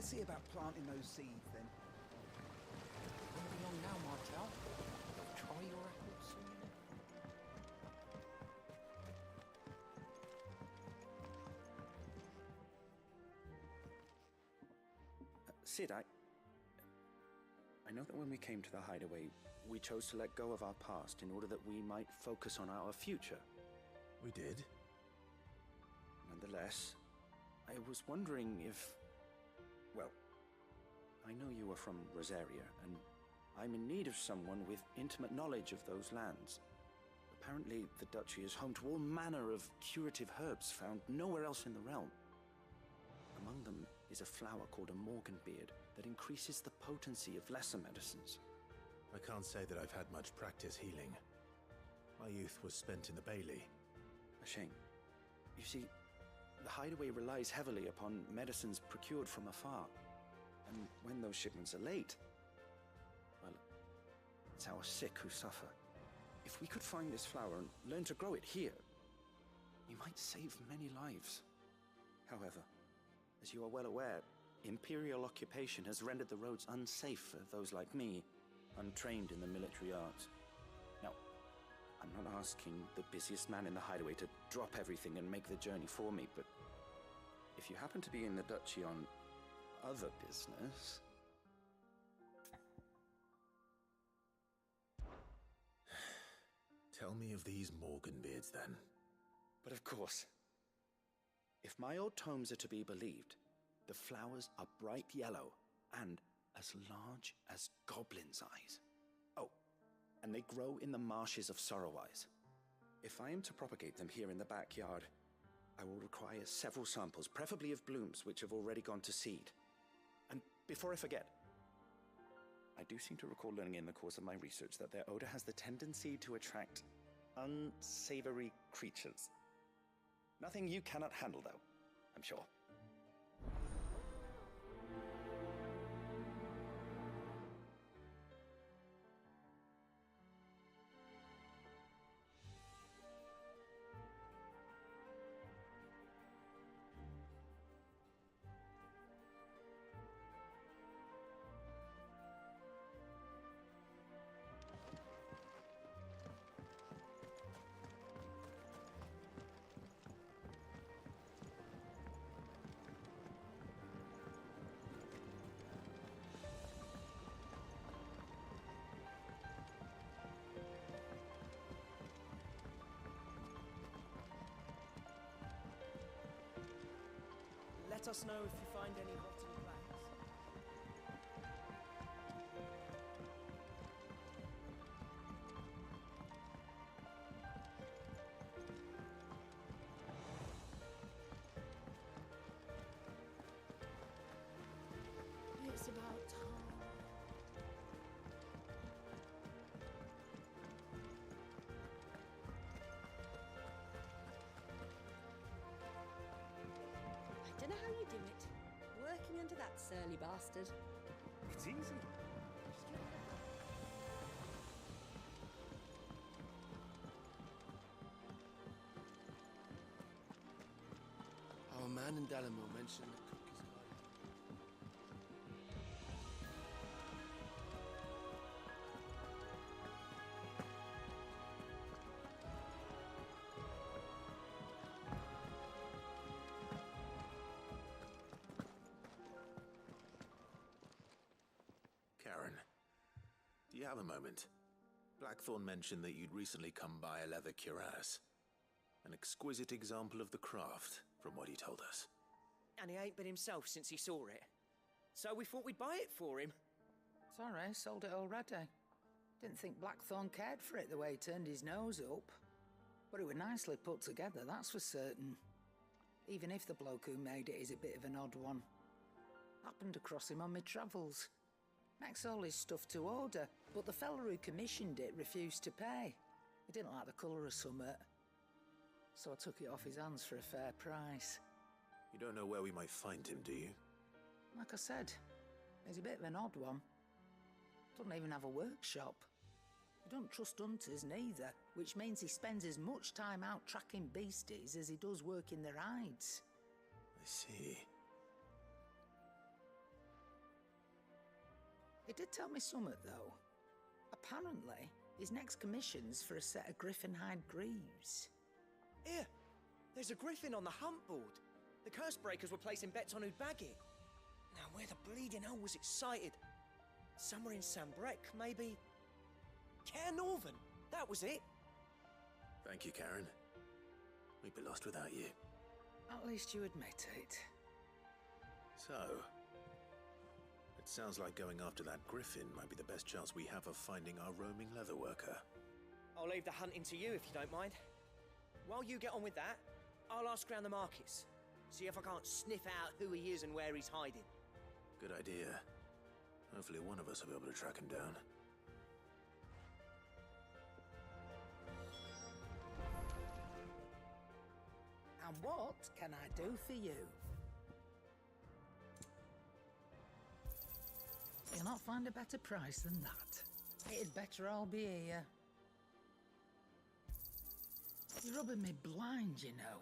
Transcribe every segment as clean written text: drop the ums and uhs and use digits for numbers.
see about planting those seeds then. Won't be long now, Martel. You'll try your apples soon. Sid, I know that when we came to the hideaway, we chose to let go of our past in order that we might focus on our future. We did. Nonetheless, I was wondering if... Well, I know you are from Rosaria, and I'm in need of someone with intimate knowledge of those lands. Apparently, the duchy is home to all manner of curative herbs found nowhere else in the realm. Among them is a flower called a morganbeard that increases the potency of lesser medicines. I can't say that I've had much practice healing. My youth was spent in the Bailey. A shame. You see, the hideaway relies heavily upon medicines procured from afar. And when those shipments are late, well, it's our sick who suffer. If we could find this flower and learn to grow it here, we might save many lives. However, as you are well aware, Imperial occupation has rendered the roads unsafe for those like me, untrained in the military arts. Now, I'm not asking the busiest man in the hideaway to drop everything and make the journey for me, but if you happen to be in the duchy on other business... Tell me of these morganbeards, then. But of course. If my old tomes are to be believed, the flowers are bright yellow and as large as goblins' eyes. Oh, and they grow in the marshes of Sorrowwise. If I am to propagate them here in the backyard, I will require several samples, preferably of blooms which have already gone to seed. And before I forget, I do seem to recall learning in the course of my research that their odor has the tendency to attract unsavory creatures. Nothing you cannot handle, though, I'm sure. Let us know if you find any rotten plants. It's about time. I don't know how you do it. Working under that surly bastard. It's easy. Our man in Dallimore mentioned the cook is alive. Karen, do you have a moment? Blackthorn mentioned that you'd recently come by a leather cuirass. An exquisite example of the craft, from what he told us. And he ain't been himself since he saw it. So we thought we'd buy it for him. Sorry, sold it already. Didn't think Blackthorn cared for it the way he turned his nose up. But it was nicely put together, that's for certain. Even if the bloke who made it is a bit of an odd one. Happened across him on my travels. Makes all his stuff to order, but the fella who commissioned it refused to pay. He didn't like the colour of summit. So I took it off his hands for a fair price. You don't know where we might find him, do you? Like I said, he's a bit of an odd one. Doesn't even have a workshop. He don't trust hunters neither, which means he spends as much time out tracking beasties as he does working their hides. I see. He did tell me something, though. Apparently, his next commission's for a set of griffin hide greaves. Here, there's a griffin on the hunt board. The curse breakers were placing bets on who'd bag it. Now, where the bleeding hell was it sighted? Somewhere in Sambrec, maybe? Care Northern, that was it. Thank you, Karen. We'd be lost without you. At least you admit it. So, it sounds like going after that griffin might be the best chance we have of finding our roaming leatherworker. I'll leave the hunting to you if you don't mind. While you get on with that, I'll ask around the markets. See if I can't sniff out who he is and where he's hiding. Good idea. Hopefully one of us will be able to track him down. And what can I do for you? You'll not find a better price than that. It'd better all be here. You're rubbing me blind, you know.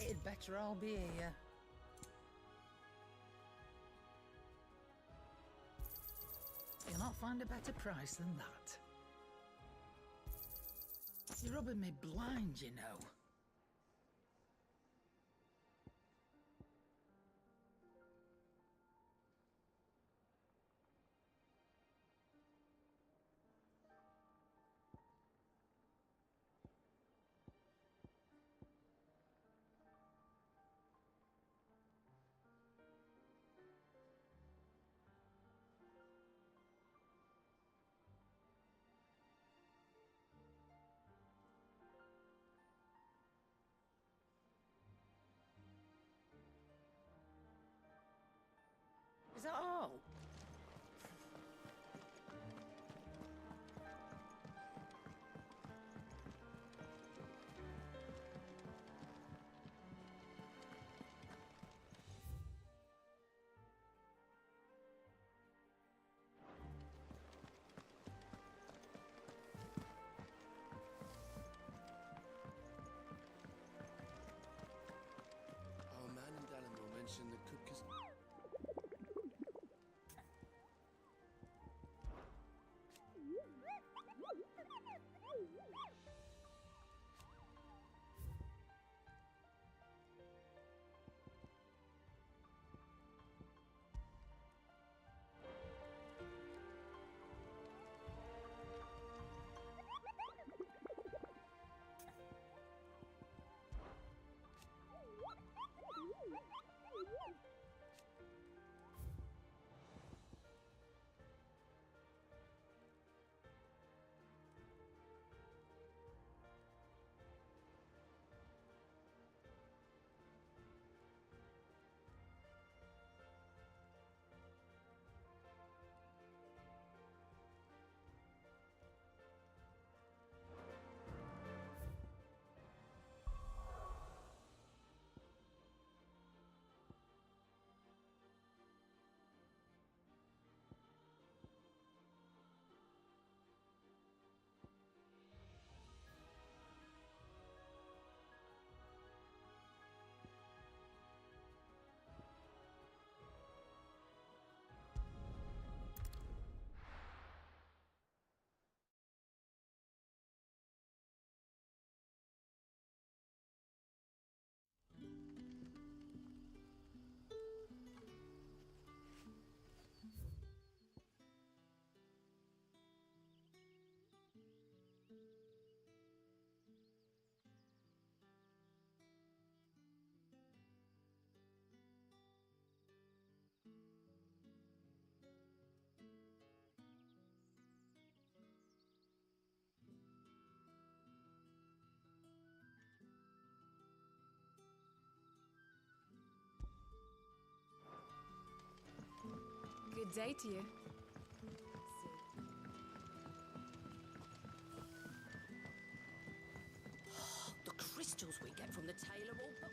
It'd better all be here. You'll not find a better price than that. You're rubbing me blind, you know. Is that all? Our man in Dalamo mentioned the cook is... Good day to you. The crystals we get from the tailor all but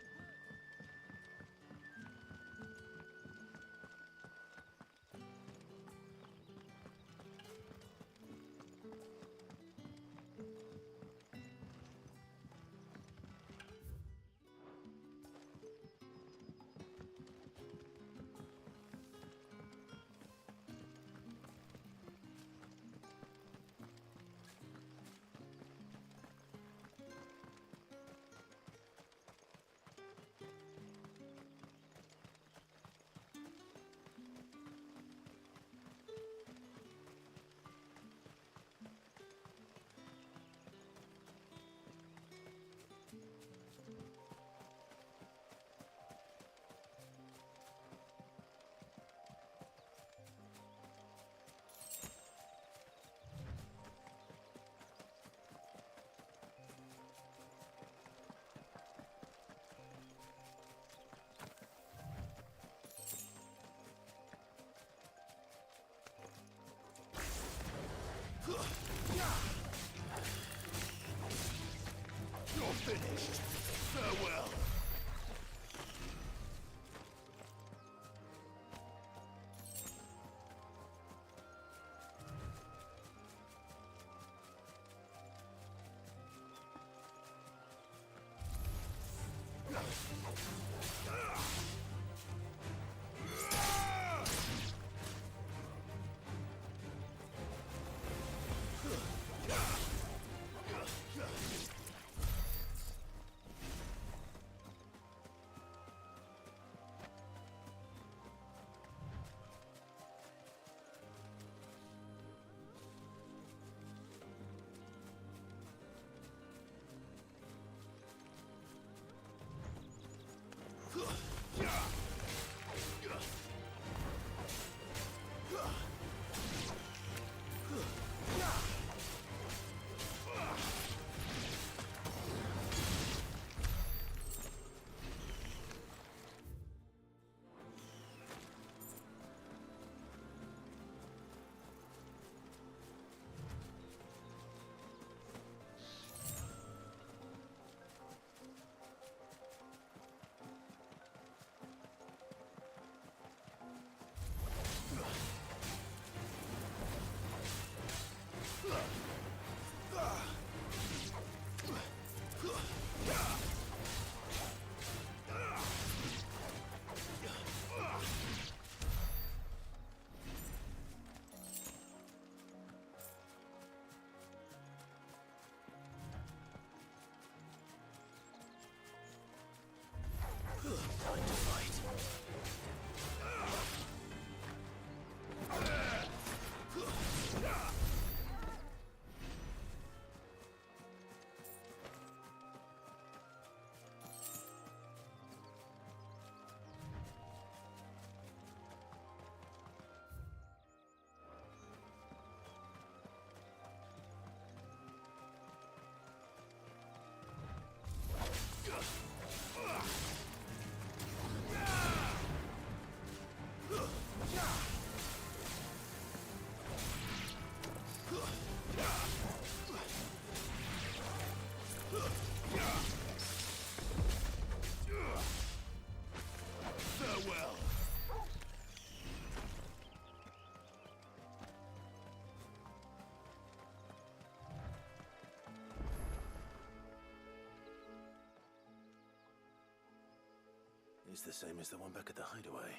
is the same as the one back at the hideaway.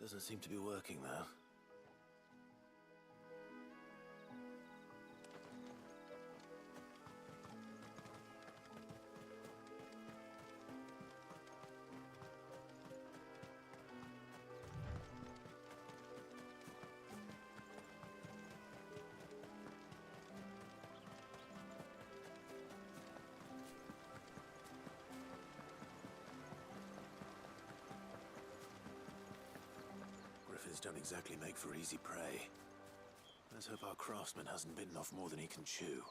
Doesn't seem to be working, though. Griffins don't exactly make for easy prey. Let's hope our craftsman hasn't bitten off more than he can chew.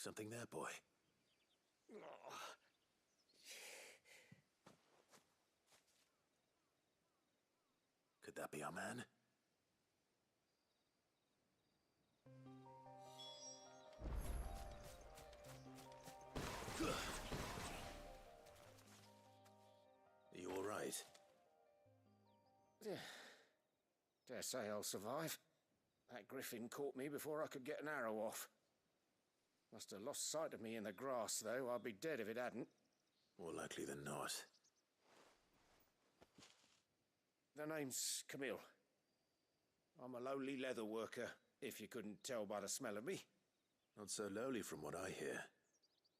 Something there, boy? Could that be our man? Are you all right? Dare say I'll survive. That griffin caught me before I could get an arrow off. Must have lost sight of me in the grass, though. I'd be dead if it hadn't. More likely than not. The name's Camille. I'm a lowly leather worker, if you couldn't tell by the smell of me. Not so lowly from what I hear.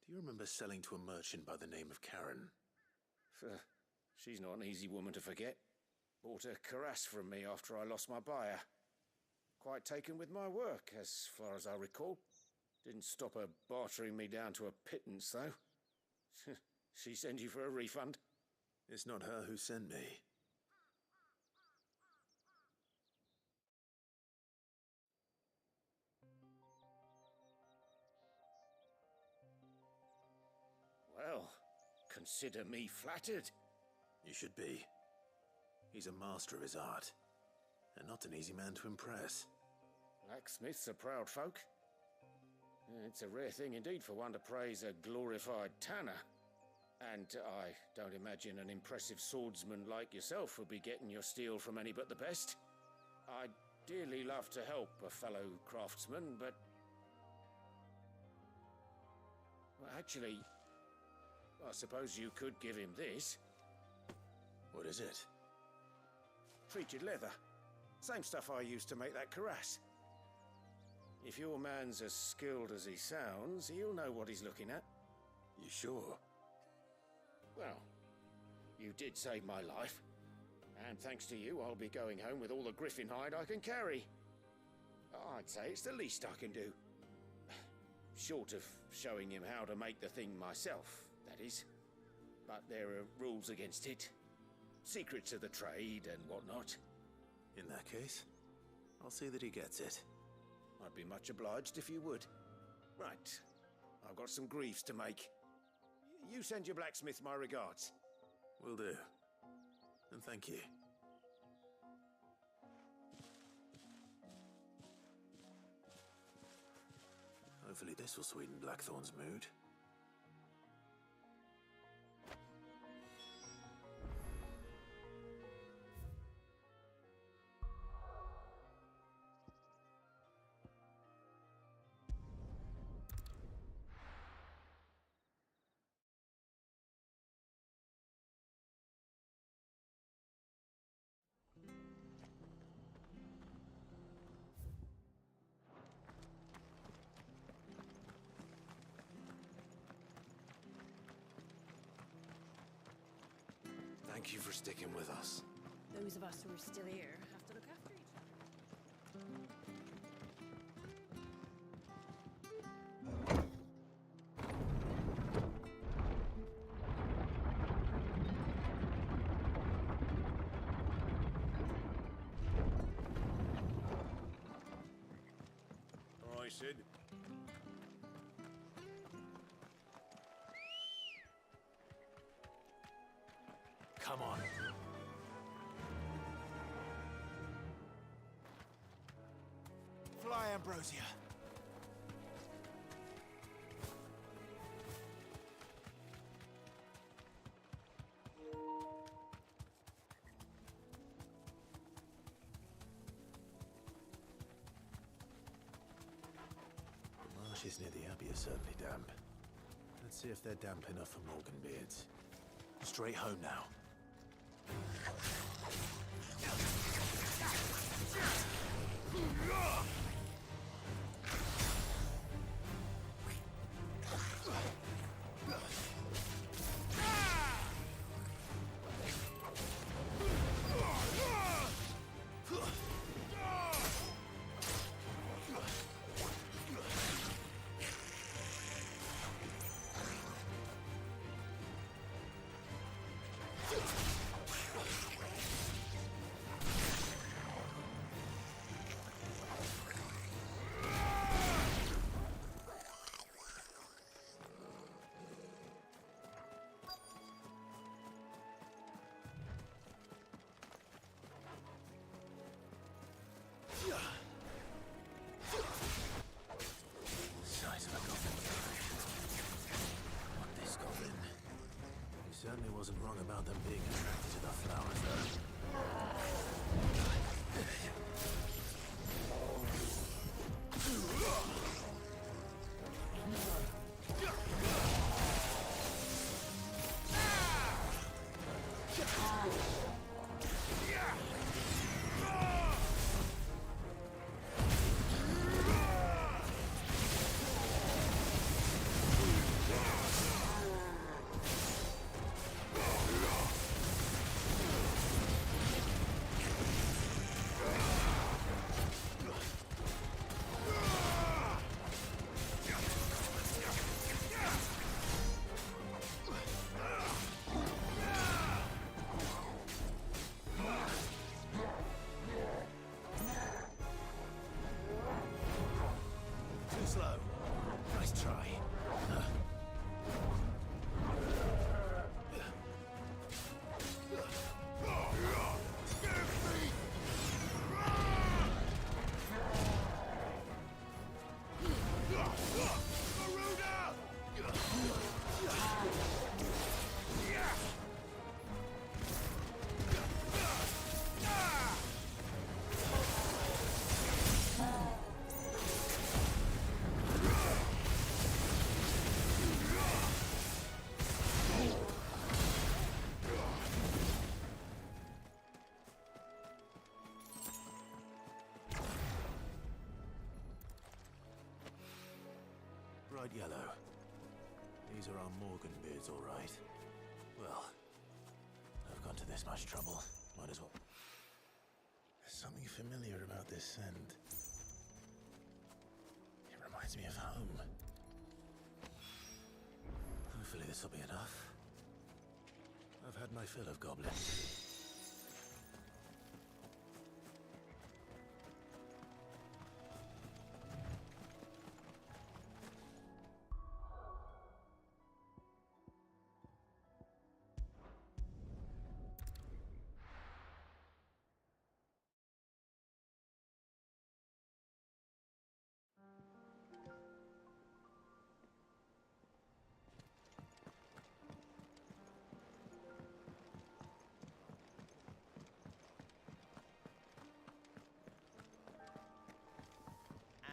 Do you remember selling to a merchant by the name of Karen? She's not an easy woman to forget. Bought a cuirass from me after I lost my buyer. Quite taken with my work, as far as I recall. Didn't stop her bartering me down to a pittance, though. She sent you for a refund? It's not her who sent me. Well, consider me flattered. You should be. He's a master of his art, and not an easy man to impress. Blacksmiths are proud folk. It's a rare thing indeed for one to praise a glorified tanner. And I don't imagine an impressive swordsman like yourself would be getting your steel from any but the best. I'd dearly love to help a fellow craftsman, but... Well, actually, I suppose you could give him this. What is it? Treated leather. Same stuff I used to make that cuirass. If your man's as skilled as he sounds, he'll know what he's looking at. You sure? Well, you did save my life. And thanks to you, I'll be going home with all the griffin hide I can carry. I'd say it's the least I can do. Short of showing him how to make the thing myself, that is. But there are rules against it. Secrets of the trade and whatnot. In that case, I'll see that he gets it. I'd be much obliged if you would. Right. I've got some greaves to make. You send your blacksmith my regards. Will do. And thank you. Hopefully this will sweeten Blackthorn's mood. Thank you for sticking with us. Those of us who are still here have to look after each other. All right, Sid. Come on. Fly, Ambrosia. The marshes near the Abbey are certainly damp. Let's see if they're damp enough for Morganbeards. Straight home now. wasn't wrong about them being attracted to the flowers, though. Slow. Nice try. Bright yellow. These are our Morgan beards, all right. Well, I've gone to this much trouble. Might as well. There's something familiar about this scent. It reminds me of home. Hopefully this will be enough. I've had my fill of goblins.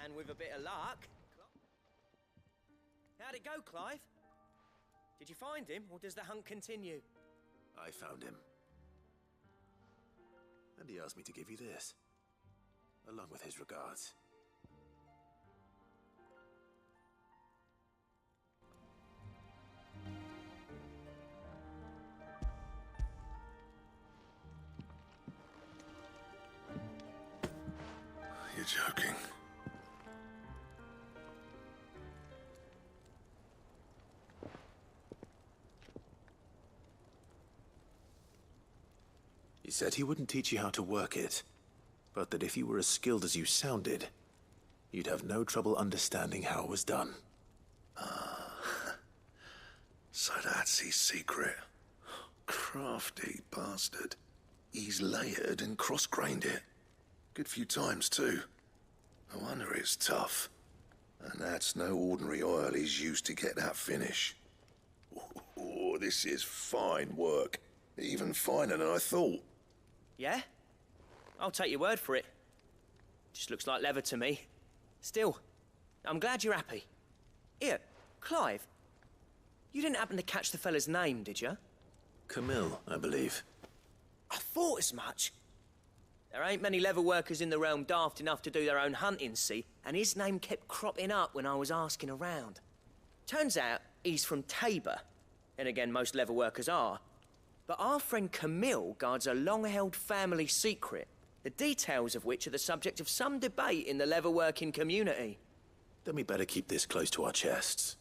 And with a bit of luck... How'd it go, Clive? Did you find him, or does the hunt continue? I found him. And he asked me to give you this, along with his regards. You're joking. He said he wouldn't teach you how to work it, but that if you were as skilled as you sounded, you'd have no trouble understanding how it was done. So that's his secret. Crafty bastard. He's layered and cross-grained it. Good few times, too. No wonder it's tough. And that's no ordinary oil he's used to get that finish. Oh, this is fine work. Even finer than I thought. Yeah? I'll take your word for it. Just looks like leather to me. Still, I'm glad you're happy. Here, Clive. You didn't happen to catch the fella's name, did you? Camille, I believe. I thought as much. There ain't many leather workers in the realm daft enough to do their own hunting, see? And his name kept cropping up when I was asking around. Turns out he's from Tabor. And again, most leather workers are. But our friend Camille guards a long-held family secret, the details of which are the subject of some debate in the leather-working community. Then we better keep this close to our chests.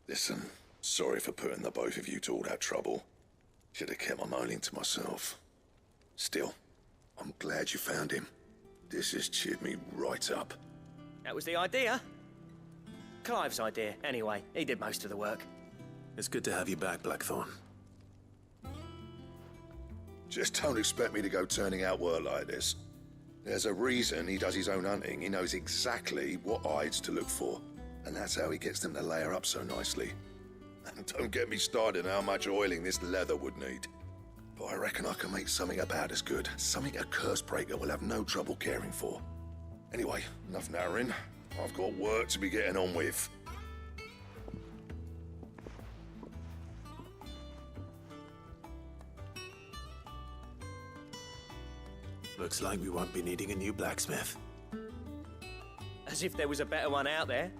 Listen, sorry for putting the both of you to all that trouble. Should have kept my moaning to myself. Still, I'm glad you found him. This has cheered me right up. That was the idea. Clive's idea, anyway. He did most of the work. It's good to have you back, Blackthorn. Just don't expect me to go turning out work like this. There's a reason he does his own hunting. He knows exactly what hides to look for. And that's how he gets them to layer up so nicely. And don't get me started on how much oiling this leather would need. But I reckon I can make something about as good. Something a Cursebreaker will have no trouble caring for. Anyway, enough narrowing. I've got work to be getting on with. Looks like we won't be needing a new blacksmith. As if there was a better one out there.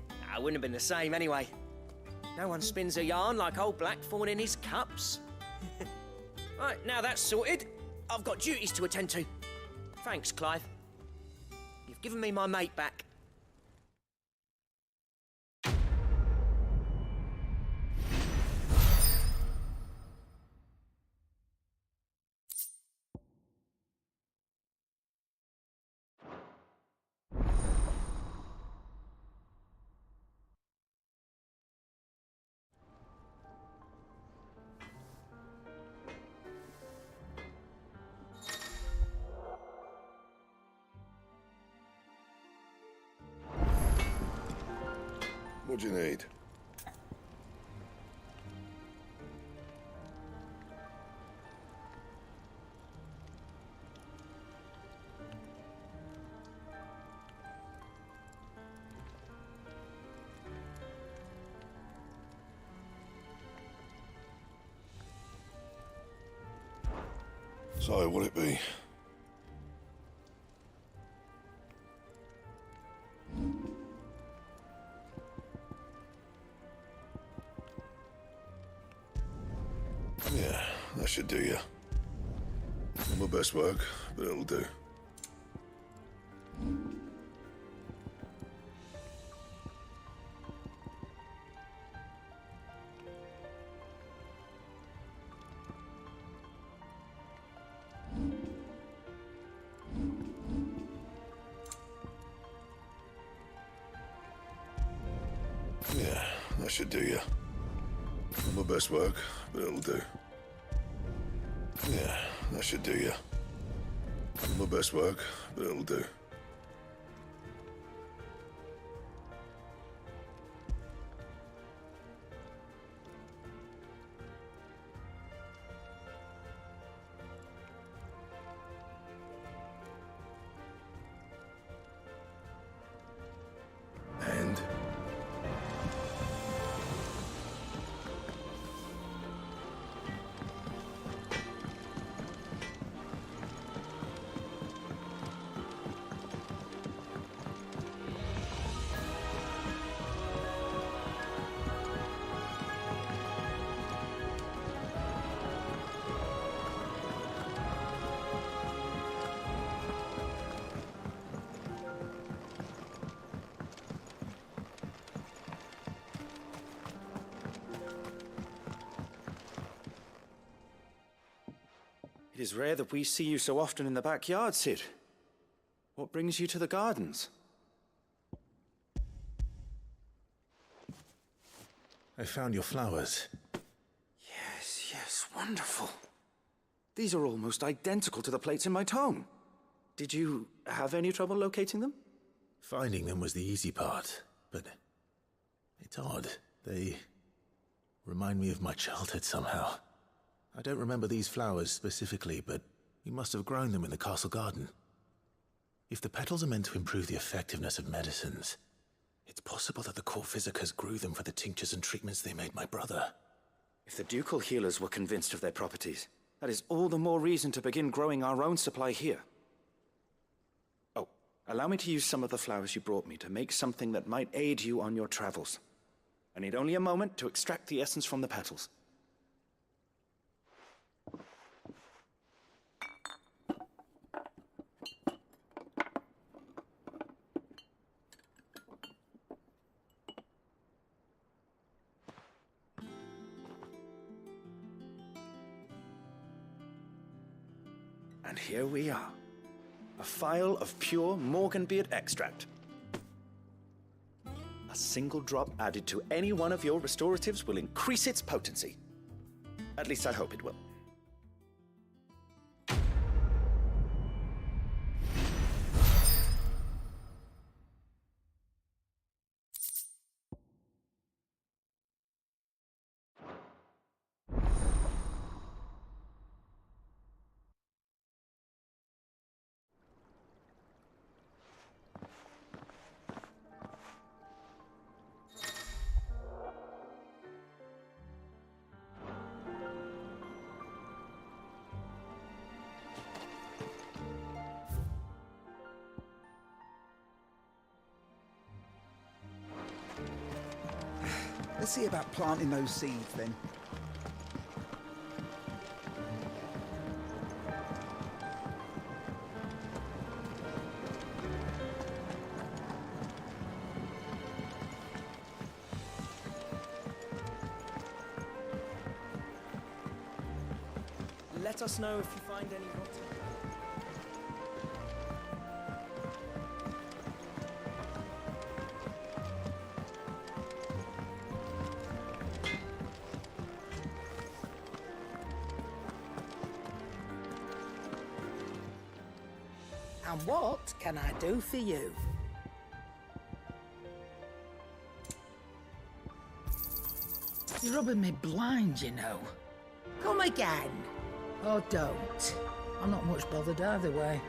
Nah, it wouldn't have been the same anyway. No one spins a yarn like old Blackthorn in his cups. Right, now that's sorted, I've got duties to attend to. Thanks, Clive. You've given me my mate back. What do you need? So, what'll it be? Yeah, that should do you. Not my best work, but it'll do. Yeah, that should do you. Not my best work, but it'll do. Yeah, that should do you. Not my best work, but it'll do. And? It is rare that we see you so often in the backyard, Sid. What brings you to the gardens? I found your flowers. Yes, wonderful. These are almost identical to the plates in my tome. Did you have any trouble locating them? Finding them was the easy part, but it's odd. They remind me of my childhood somehow. I don't remember these flowers specifically, but you must have grown them in the castle garden. If the petals are meant to improve the effectiveness of medicines, it's possible that the court physicers grew them for the tinctures and treatments they made my brother. If the ducal healers were convinced of their properties, that is all the more reason to begin growing our own supply here. Oh, allow me to use some of the flowers you brought me to make something that might aid you on your travels. I need only a moment to extract the essence from the petals. And here we are. A phial of pure Morganbeard extract. A single drop added to any one of your restoratives will increase its potency. At least I hope it will. Let's see about planting those seeds then. Let us know if you find any rotten. And what can I do for you? You're rubbing me blind, you know. Come again. Or don't. I'm not much bothered either way.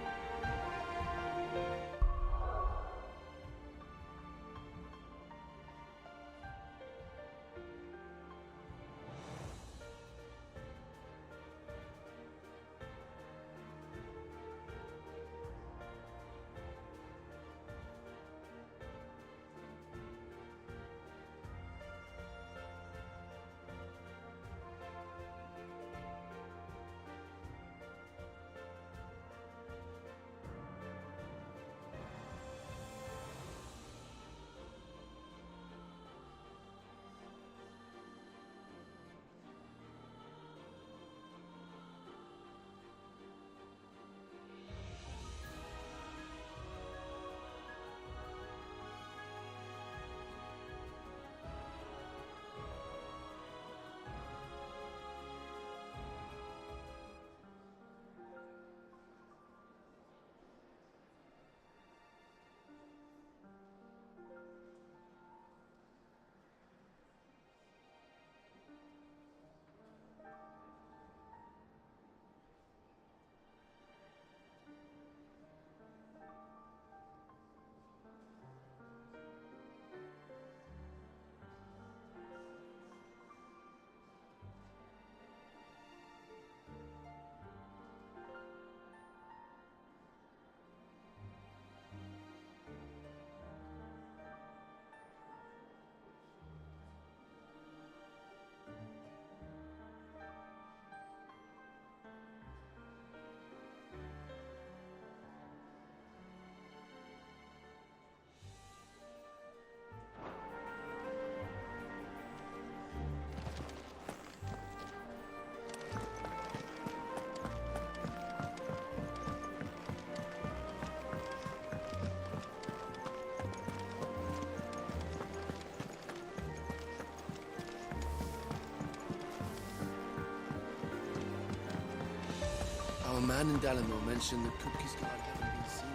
Our man in Dalamo mentioned that Cookies Guard haven't been seen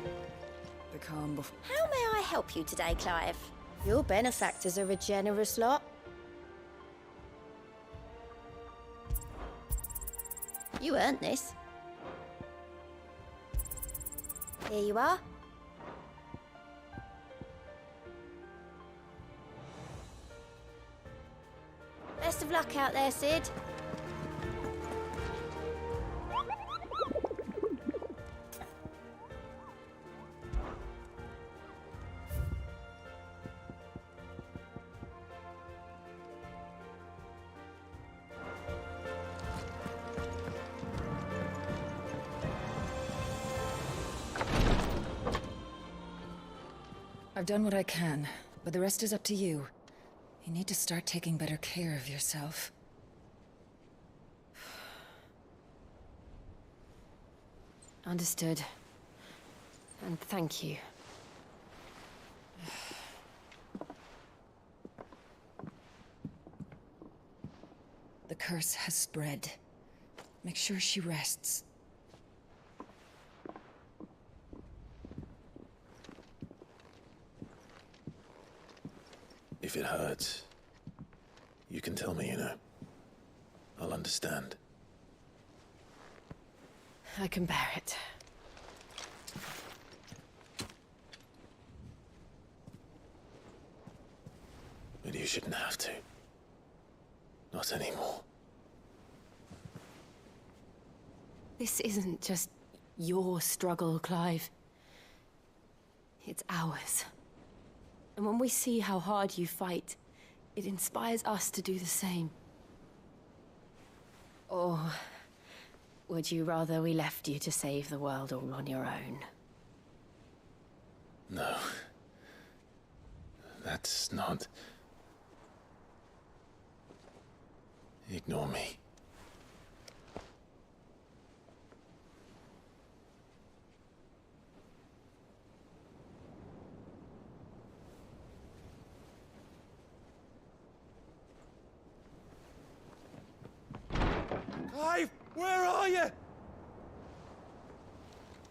yet. The calm before. How may I help you today, Clive? Your benefactors are a generous lot. You earned this. Here you are. Best of luck out there, Sid. I've done what I can, but the rest is up to you. You need to start taking better care of yourself. Understood. And thank you. The curse has spread. Make sure she rests. If it hurts, you can tell me, you know. I'll understand. I can bear it. But you shouldn't have to. Not anymore. This isn't just your struggle, Clive. It's ours. And when we see how hard you fight, It inspires us to do the same. Or would you rather we left you to save the world all on your own? No. That's not... Ignore me. Clive, where are you?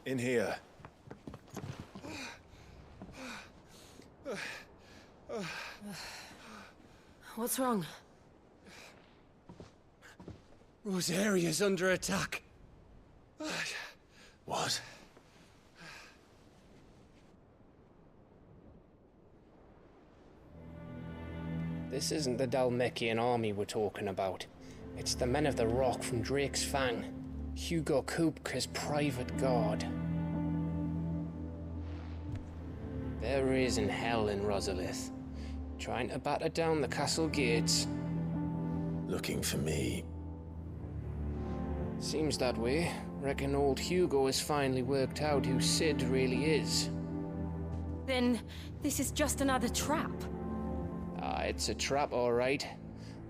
In here. What's wrong? Rosaria's under attack. What? This isn't the Dalmekian army we're talking about. It's the men of the Rock from Drake's Fang. Hugo Kupka's private guard. There is in hell in Rosalith, trying to batter down the castle gates. Looking for me? Seems that way. Reckon old Hugo has finally worked out who Sid really is. Then this is just another trap. Ah, it's a trap, all right.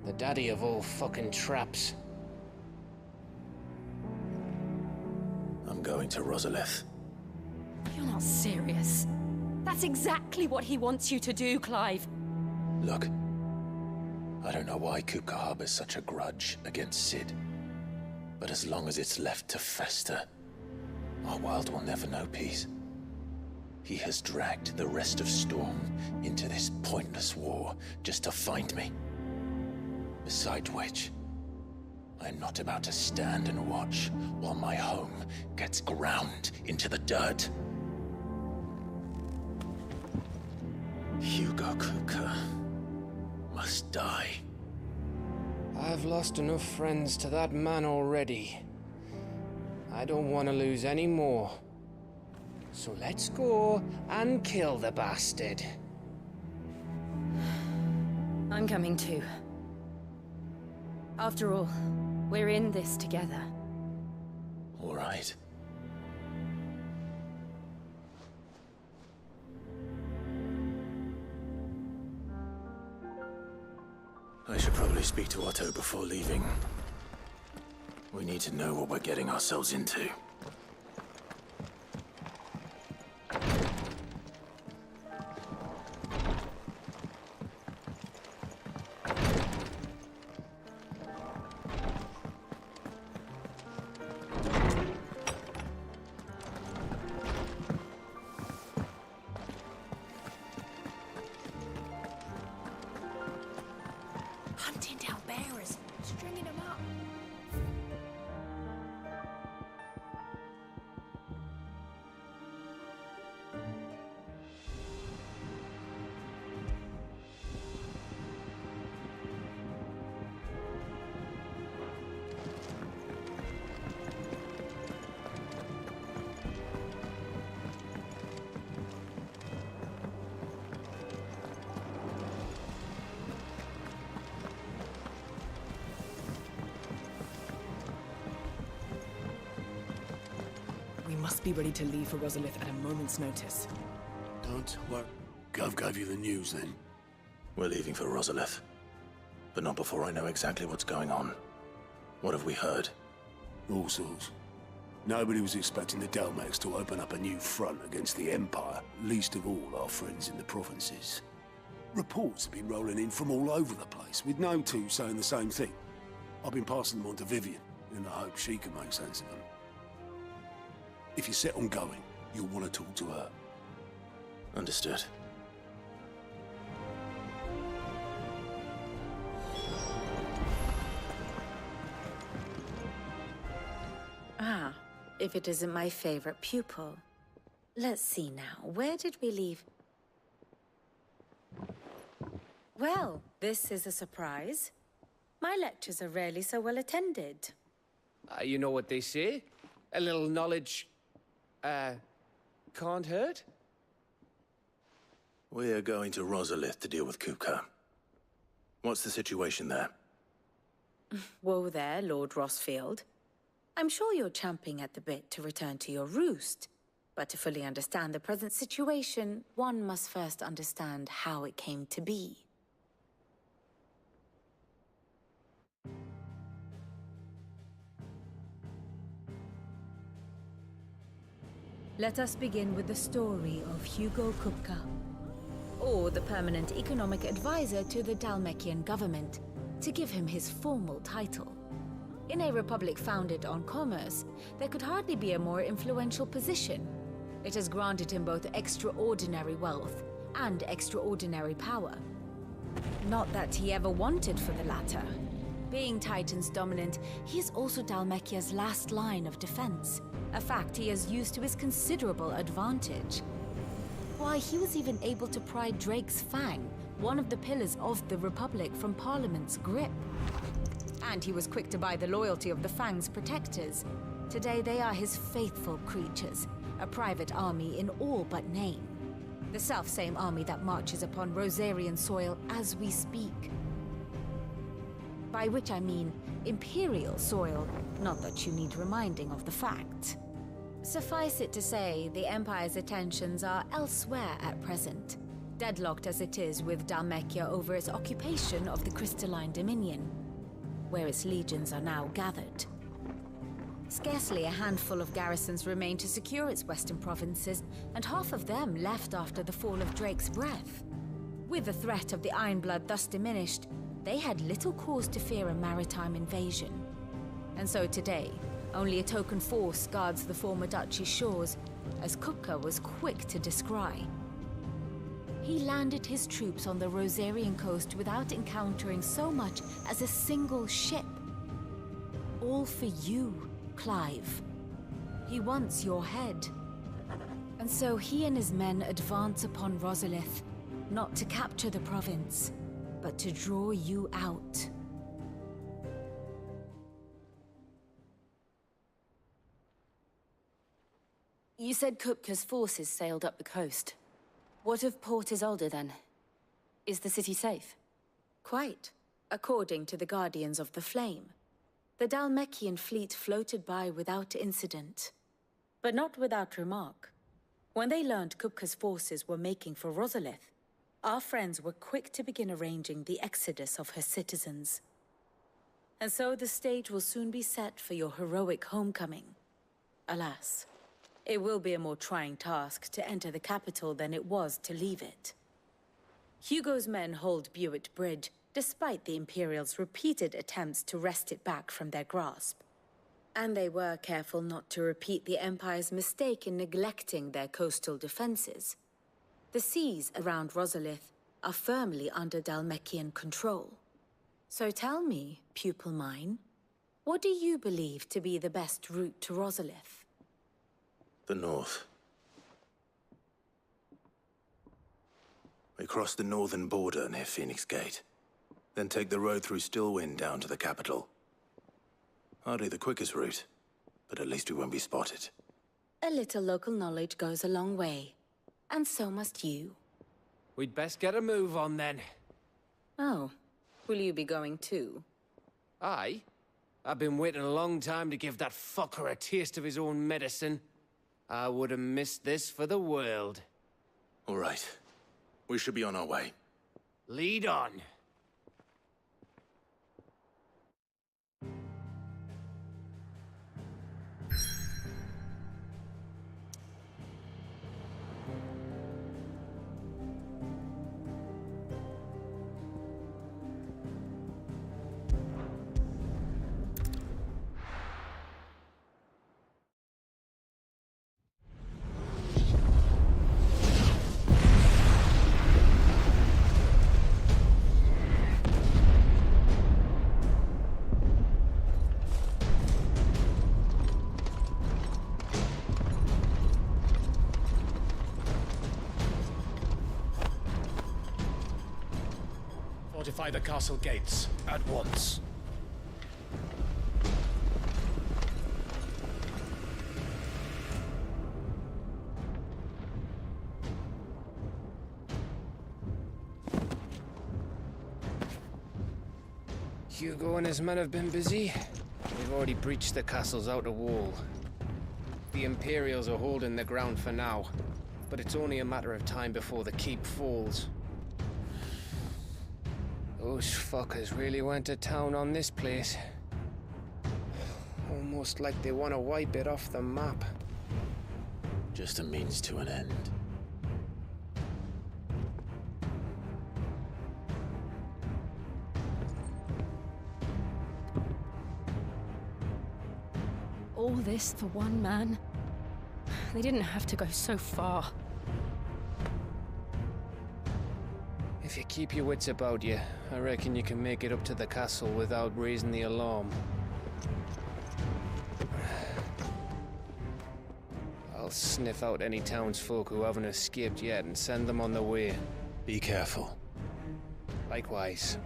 The daddy of all fucking traps. I'm going to Rosalith. You're not serious. That's exactly what he wants you to do, Clive. Look, I don't know why Kupka harbors such a grudge against Sid. But as long as it's left to fester, our world will never know peace. He has dragged the rest of Storm into this pointless war just to find me. Besides which, I'm not about to stand and watch while my home gets ground into the dirt. Hugo Kupka must die. I've lost enough friends to that man already. I don't want to lose any more. So let's go and kill the bastard. I'm coming too. After all, we're in this together. All right. I should probably speak to Otto before leaving. We need to know what we're getting ourselves into. Hunting down bearers, stringing them up. We must be ready to leave for Rosalith at a moment's notice. Don't worry. Gov gave you the news then? We're leaving for Rosalith. But not before I know exactly what's going on. What have we heard? All sorts. Nobody was expecting the Dalmeks to open up a new front against the Empire, least of all our friends in the provinces. Reports have been rolling in from all over the place, with no two saying the same thing. I've been passing them on to Vivian, in the hope she can make sense of them. If you're set on going, you'll want to talk to her. Understood. Ah, if it isn't my favorite pupil. Let's see now, where did we leave? Well, this is a surprise. My lectures are rarely so well attended. You know what they say? A little knowledge, can't hurt? We're going to Rosalith to deal with Kupka. What's the situation there? Whoa there, Lord Rossfield. I'm sure you're champing at the bit to return to your roost. But to fully understand the present situation, one must first understand how it came to be. Let us begin with the story of Hugo Kupka, or the permanent economic advisor to the Dalmekian government, to give him his formal title. In a republic founded on commerce, there could hardly be a more influential position. It has granted him both extraordinary wealth and extraordinary power. Not that he ever wanted for the latter. Being Titan's dominant, he is also Dalmekia's last line of defense, a fact he has used to his considerable advantage. Why, he was even able to pry Drake's Fang, one of the pillars of the Republic, from Parliament's grip. And he was quick to buy the loyalty of the Fang's protectors. Today they are his faithful creatures, a private army in all but name. The self-same army that marches upon Rosarian soil as we speak. By which I mean Imperial soil, not that you need reminding of the fact. Suffice it to say, the Empire's attentions are elsewhere at present, deadlocked as it is with Dalmekia over its occupation of the Crystalline Dominion, where its legions are now gathered. Scarcely a handful of garrisons remain to secure its western provinces, and half of them left after the fall of Drake's Breath. With the threat of the Ironblood thus diminished, they had little cause to fear a maritime invasion. And so today, only a token force guards the former duchy's shores, as Kupka was quick to descry. He landed his troops on the Rosarian coast without encountering so much as a single ship. All for you, Clive. He wants your head. And so he and his men advance upon Rosalith, not to capture the province, but to draw you out. You said Kupka's forces sailed up the coast. What of Port Isolde, then? Is the city safe? Quite, according to the Guardians of the Flame. The Dalmekian fleet floated by without incident. But not without remark. When they learned Kupka's forces were making for Rosalith, our friends were quick to begin arranging the exodus of her citizens. And so the stage will soon be set for your heroic homecoming. Alas, it will be a more trying task to enter the capital than it was to leave it. Hugo's men hold Buett Bridge, despite the Imperials' repeated attempts to wrest it back from their grasp. And they were careful not to repeat the Empire's mistake in neglecting their coastal defenses. The seas around Rosalith are firmly under Dalmekian control. So tell me, pupil mine, what do you believe to be the best route to Rosalith? The north. We cross the northern border near Phoenix Gate, then take the road through Stillwind down to the capital. Hardly the quickest route, but at least we won't be spotted. A little local knowledge goes a long way, and so must you. We'd best get a move on then. Oh, will you be going too? Aye. I've been waiting a long time to give that fucker a taste of his own medicine. I would have missed this for the world. All right. We should be on our way. Lead on. Fortify the castle gates, at once. Hugo and his men have been busy. They've already breached the castle's outer wall. The Imperials are holding the ground for now, but it's only a matter of time before the keep falls. Those fuckers really went to town on this place. Almost like they want to wipe it off the map. Just a means to an end. All this for one man? They didn't have to go so far. If you keep your wits about you, I reckon you can make it up to the castle without raising the alarm. I'll sniff out any townsfolk who haven't escaped yet and send them on their way. Be careful. Likewise.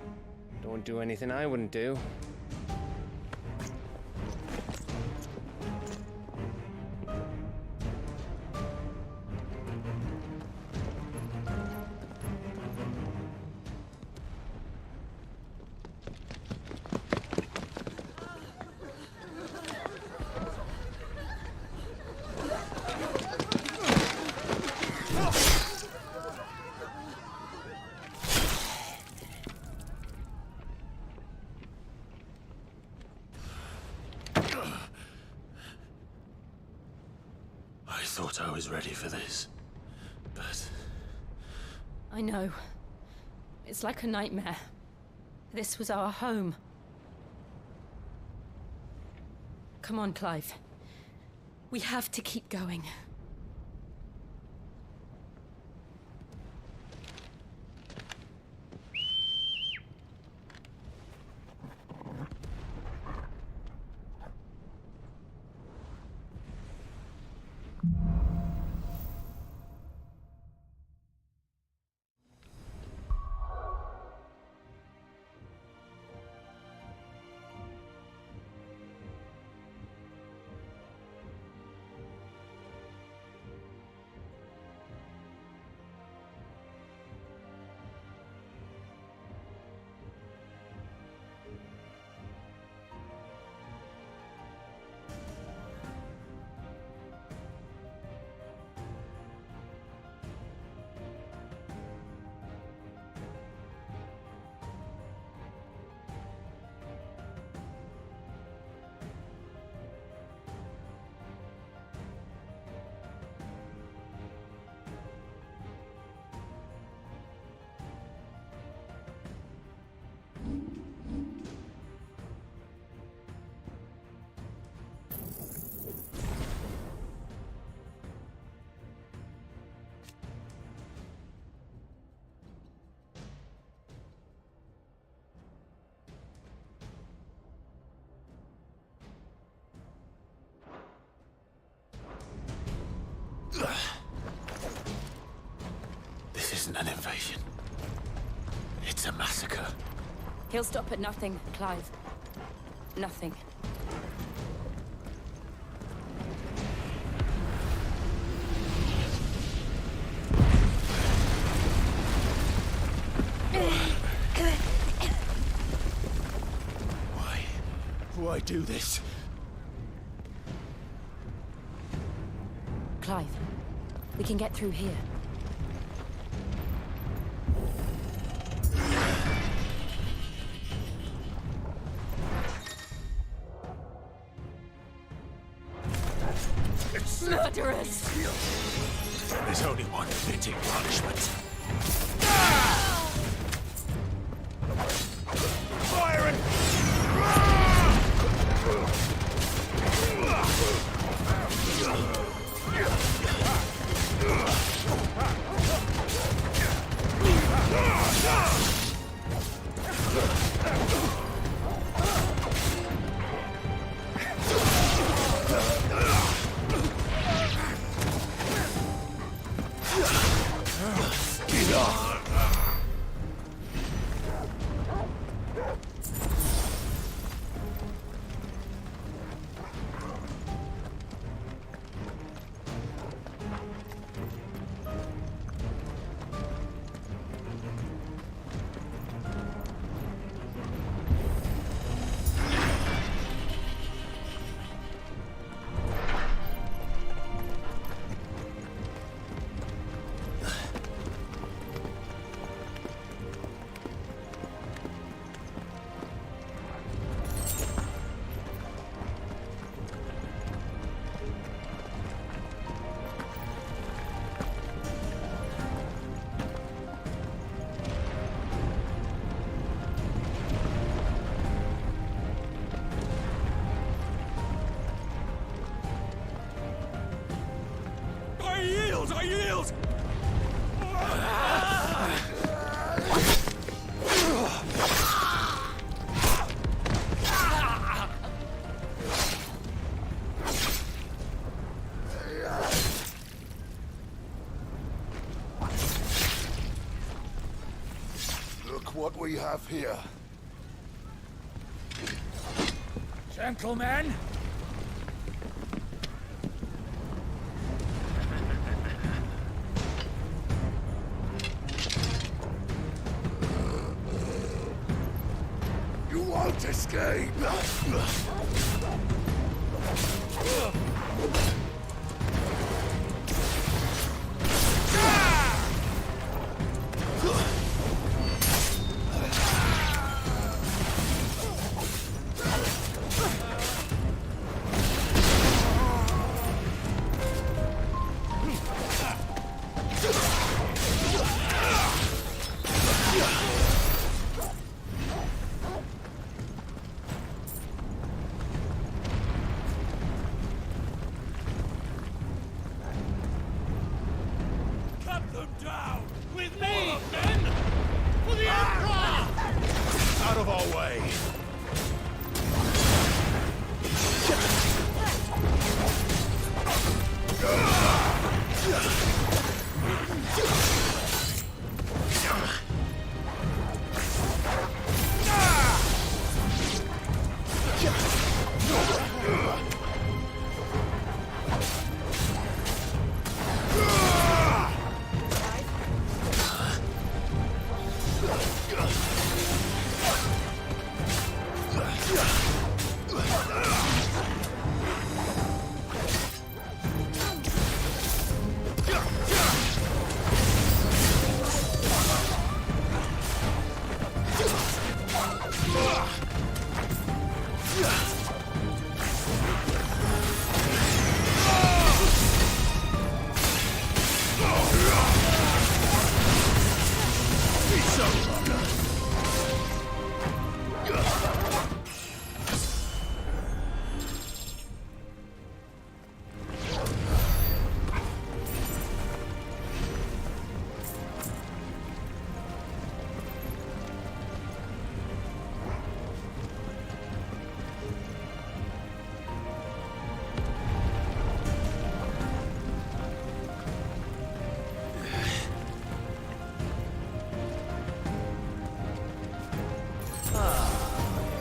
Don't do anything I wouldn't do. I thought I was ready for this, but... I know. It's like a nightmare. This was our home. Come on, Clive. We have to keep going. This isn't an invasion. It's a massacre. He'll stop at nothing, Clive. Nothing. Why do this? Clive, we can get through here. Murderers! There's only one fitting punishment. Fire and... Get off! we have here? Gentlemen! You won't escape! Out of our way!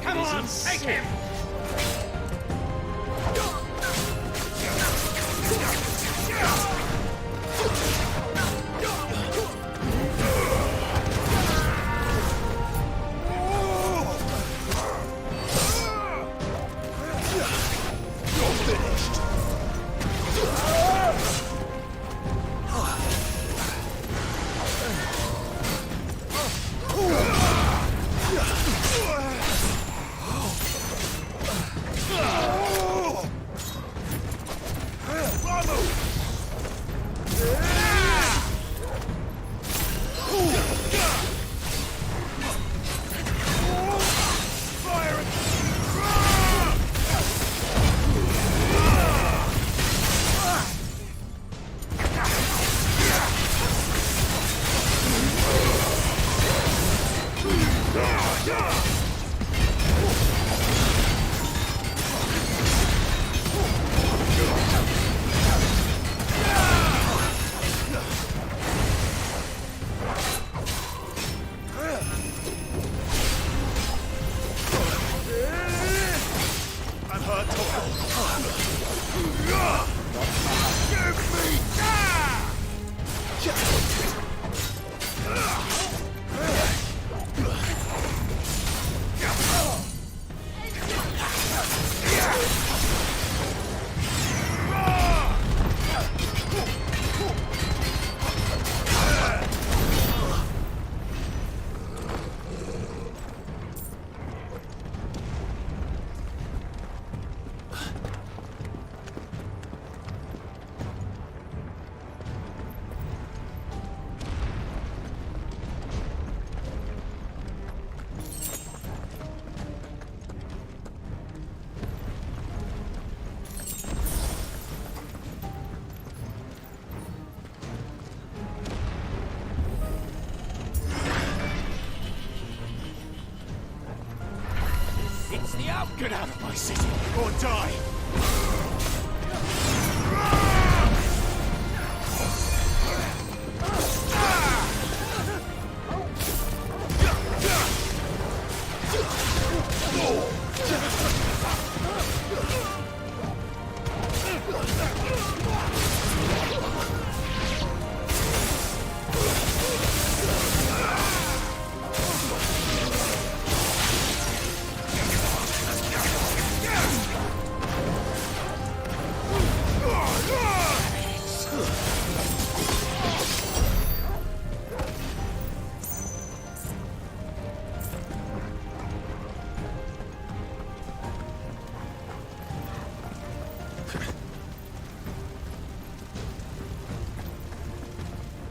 Come on, take him! Get out of my city, or die!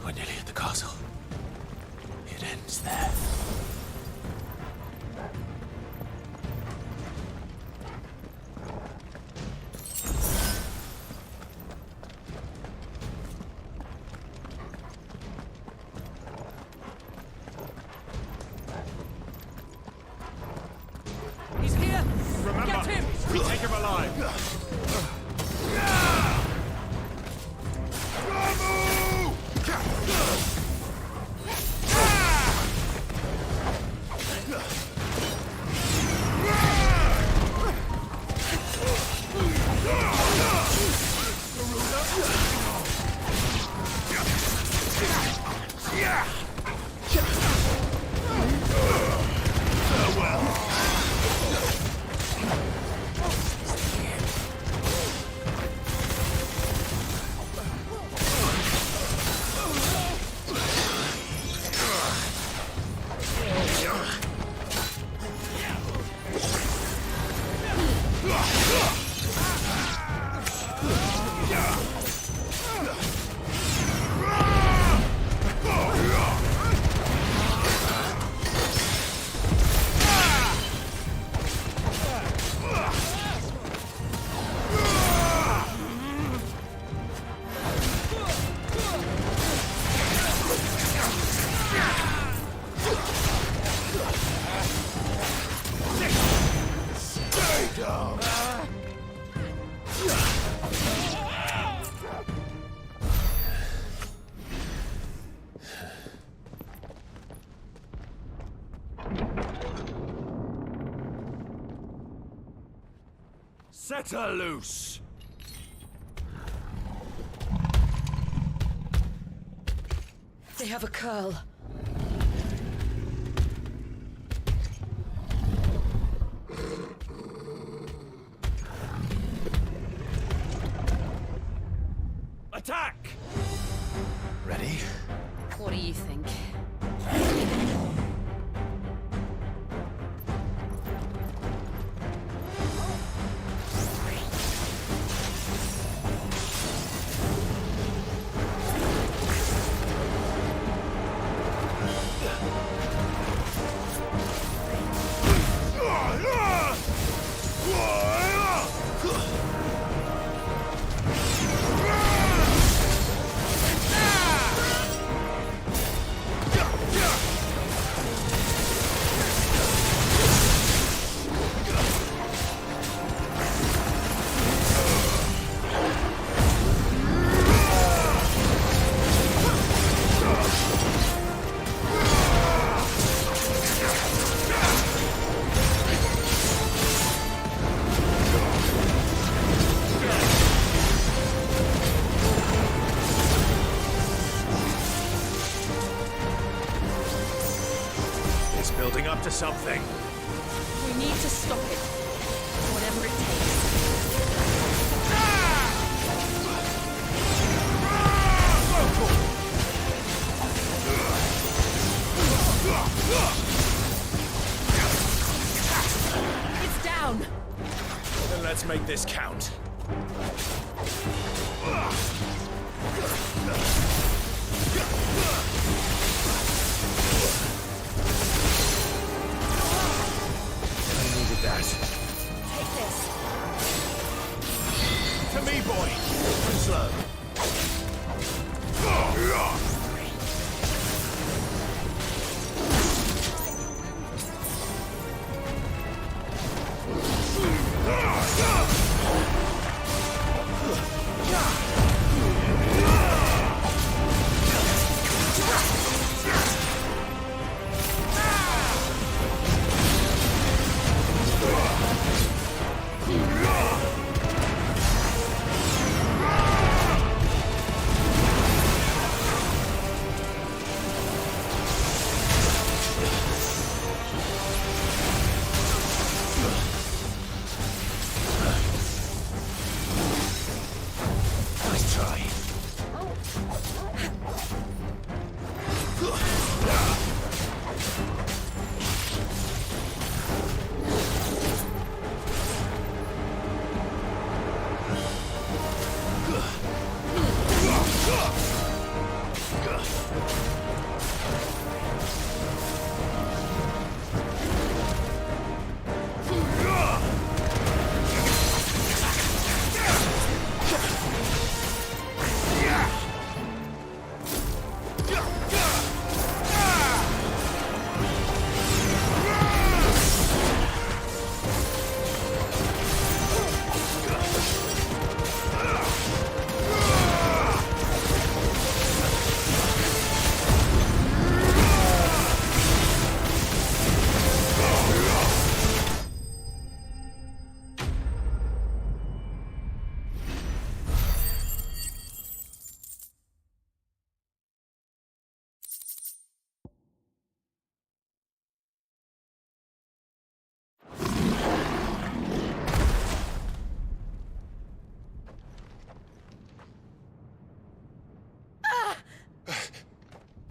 We're nearly at the castle. It ends there. He's here! Remember, Get him! we take him alive. Set her loose! They have a curl. Attack! Ready? What do you think? Building up to something. We need to stop it. Whatever it takes. It's down. Then let's make this count. That. Take this. To me, boy. Slow.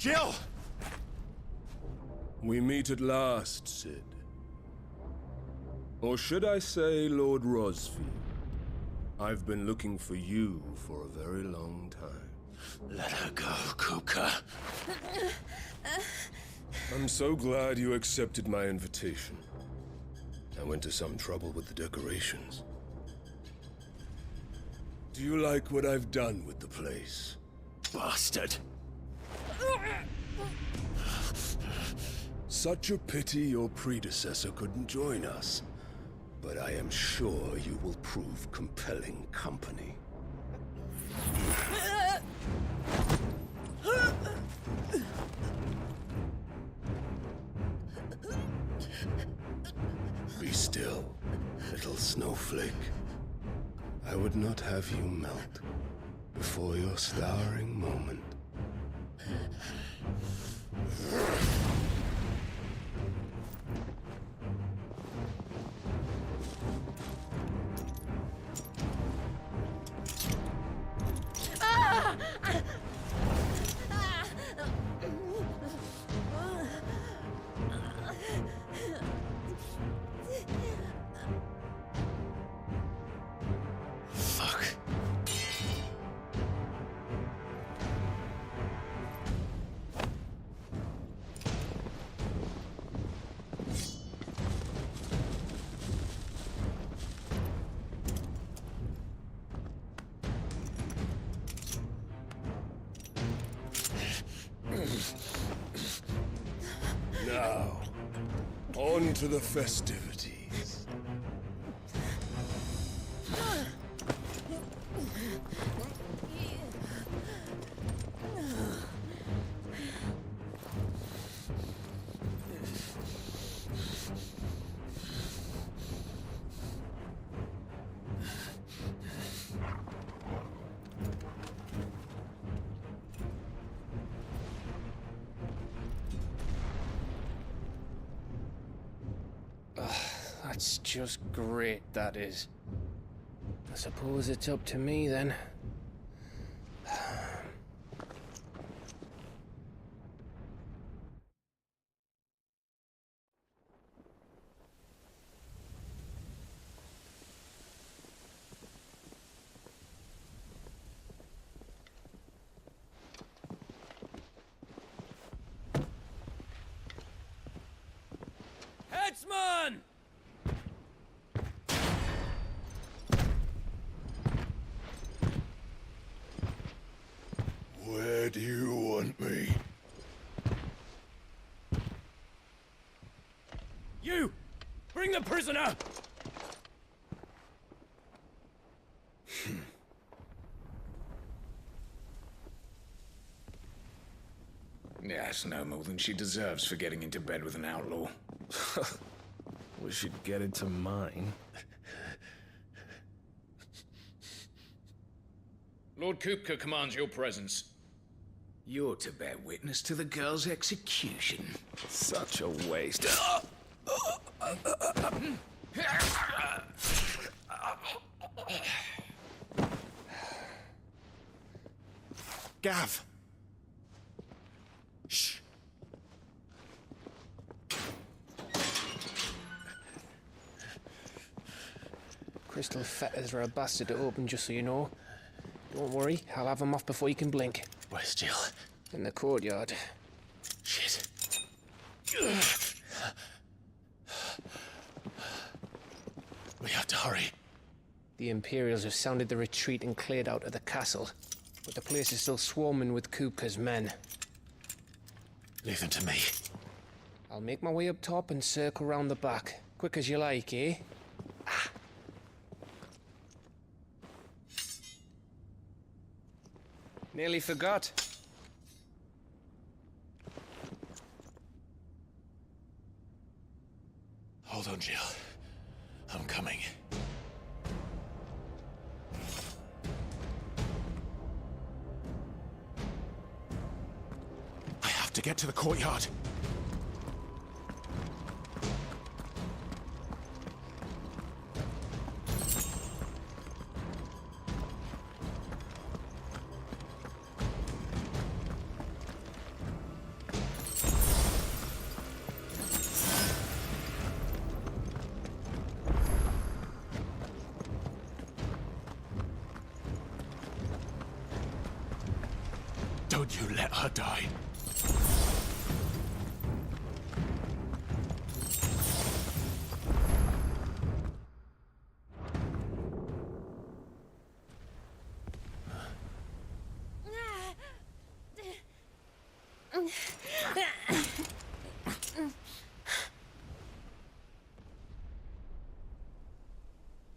Jill! We meet at last, Sid. Or should I say, Lord Rosfield? I've been looking for you for a very long time. Let her go, Kupka. I'm so glad you accepted my invitation. I went to some trouble with the decorations. Do you like what I've done with the place? Bastard! Such a pity your predecessor couldn't join us. But I am sure you will prove compelling company. Be still, little snowflake. I would not have you melt before your starring moment. Now, on to the festivities. That's just great, that is. I suppose it's up to me, then. Headsman! Where do you want me? You! Bring the prisoner! Yes, no more than she deserves for getting into bed with an outlaw. We should get into mine. Lord Kupka commands your presence. You're to bear witness to the girl's execution. Such a waste. Gav! Shh! Crystal fetters are a bastard to open, just so you know. Don't worry, I'll have them off before you can blink. Where's Jill? In the courtyard. Shit. We have to hurry. The Imperials have sounded the retreat and cleared out of the castle, but the place is still swarming with Kupka's men. Leave them to me. I'll make my way up top and circle round the back. Quick as you like, eh? Nearly forgot. Hold on, Jill. I'm coming. I have to get to the courtyard. Don't you let her die.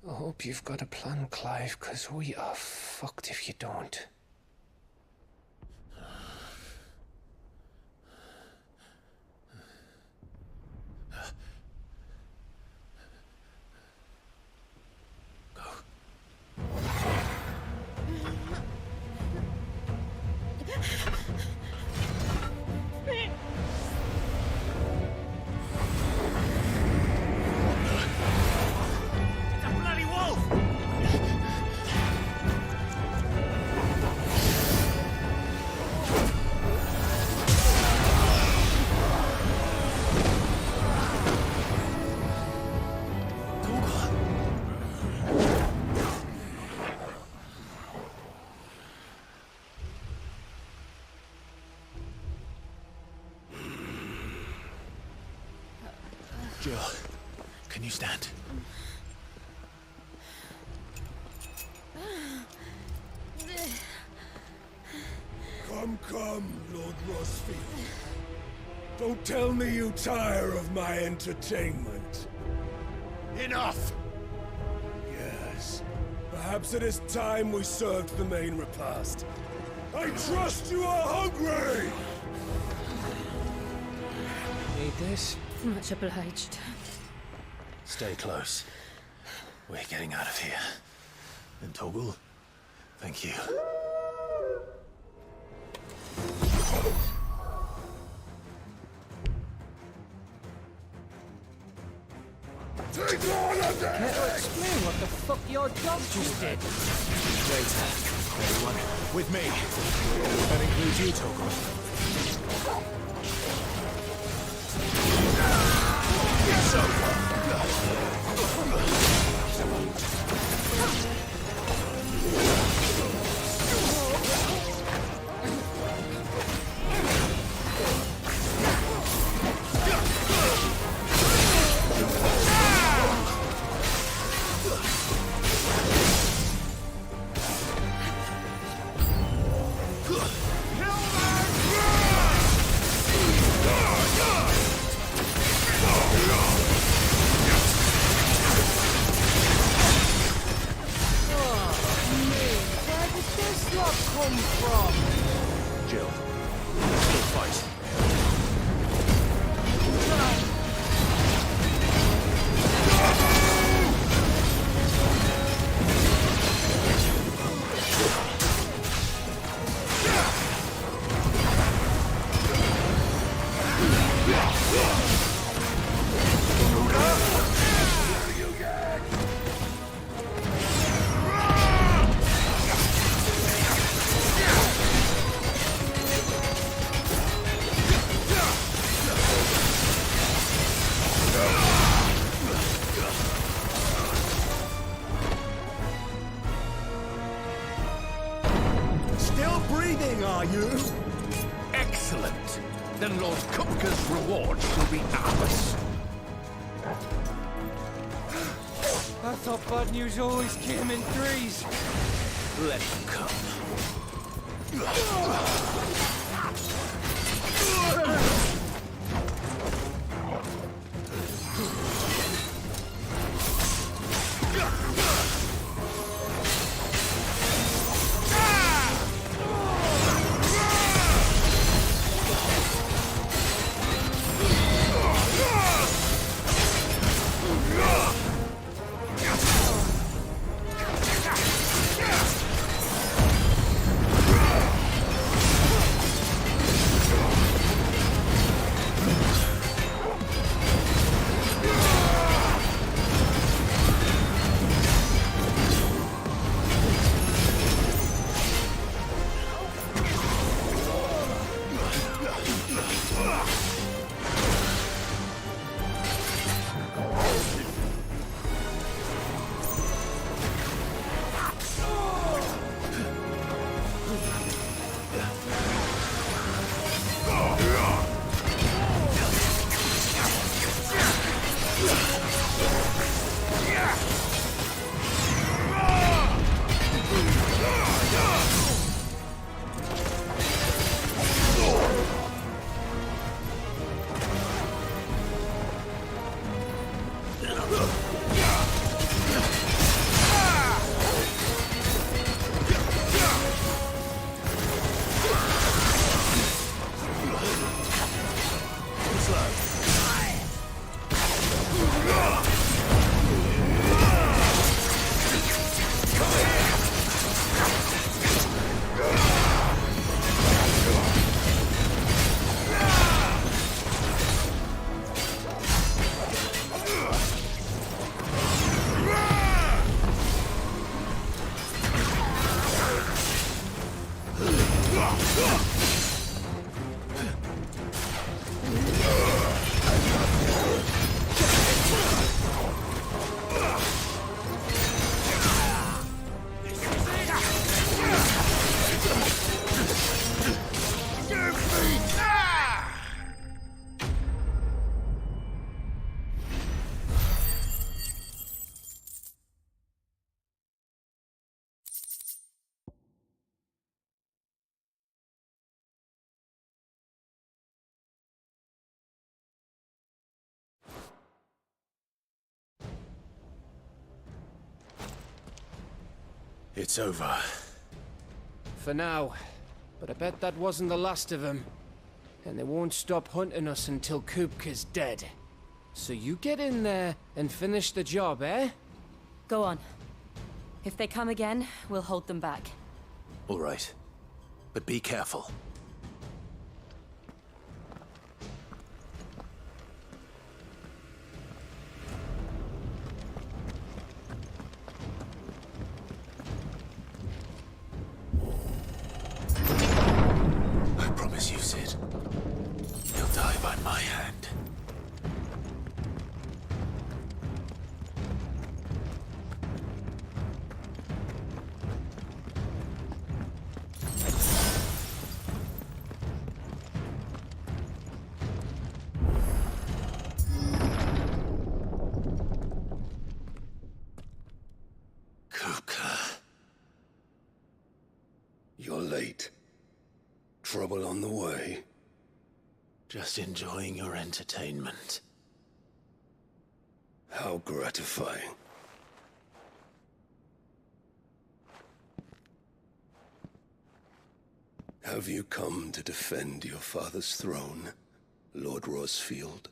I hope you've got a plan, Clive, because we are fucked if you don't. Jill, can you stand? Come, Lord Rosfield. Don't tell me you tire of my entertainment. Enough! Yes. Perhaps it is time we served the main repast. I trust you are hungry! Need this? Much obliged. Stay close. We're getting out of here. And Toggle, thank you. Take all of them! Care to explain what the fuck your dog just did? Later. Everyone, with me. That includes you, Toggle. Jill, still fight. Still breathing, are you? Excellent. Then Lord Kupka's reward shall be ours. I thought bad news always came in threes. Let them come. It's over. For now. But I bet that wasn't the last of them. And they won't stop hunting us until Kupka's dead. So you get in there and finish the job, eh? Go on. If they come again, we'll hold them back. All right. But be careful. I promise you, Sid. You'll die by my hand. You're late. Trouble on the way? Just enjoying your entertainment. How gratifying. Have you come to defend your father's throne, Lord Rosfield?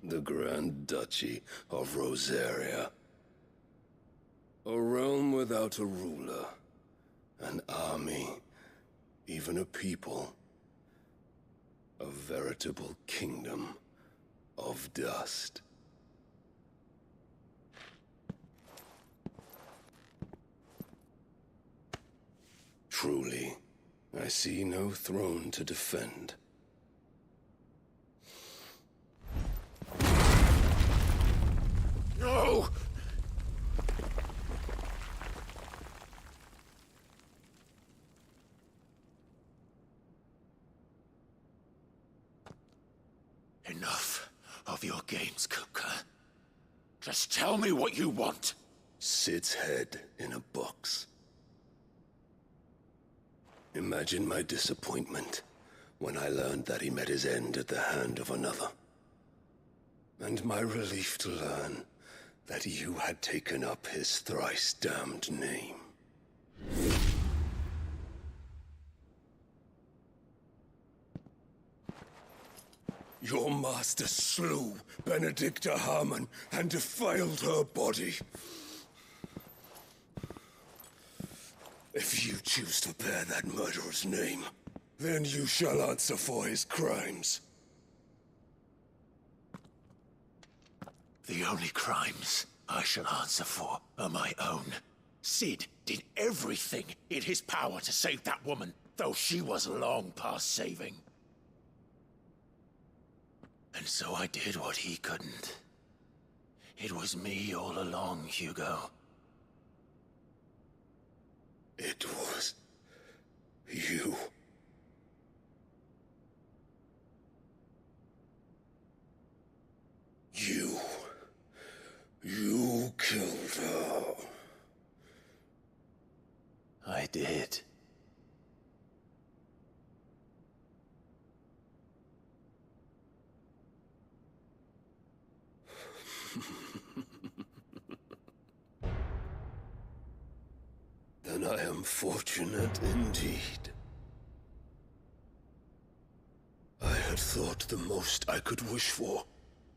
The Grand Duchy of Rosaria. A realm without a ruler, an army, even a people. A veritable kingdom of dust. Truly, I see no throne to defend. No! Enough of your games, Kupka. Just tell me what you want. Sid's head in a box. Imagine my disappointment when I learned that he met his end at the hand of another. And my relief to learn that you had taken up his thrice-damned name. Your master slew Benedicta Harmon and defiled her body. If you choose to bear that murderer's name, then you shall answer for his crimes. The only crimes I shall answer for are my own. Sid did everything in his power to save that woman, though she was long past saving. And so I did what he couldn't. It was me all along, Hugo. It was you. You killed her. I did. Unfortunate indeed. I had thought the most I could wish for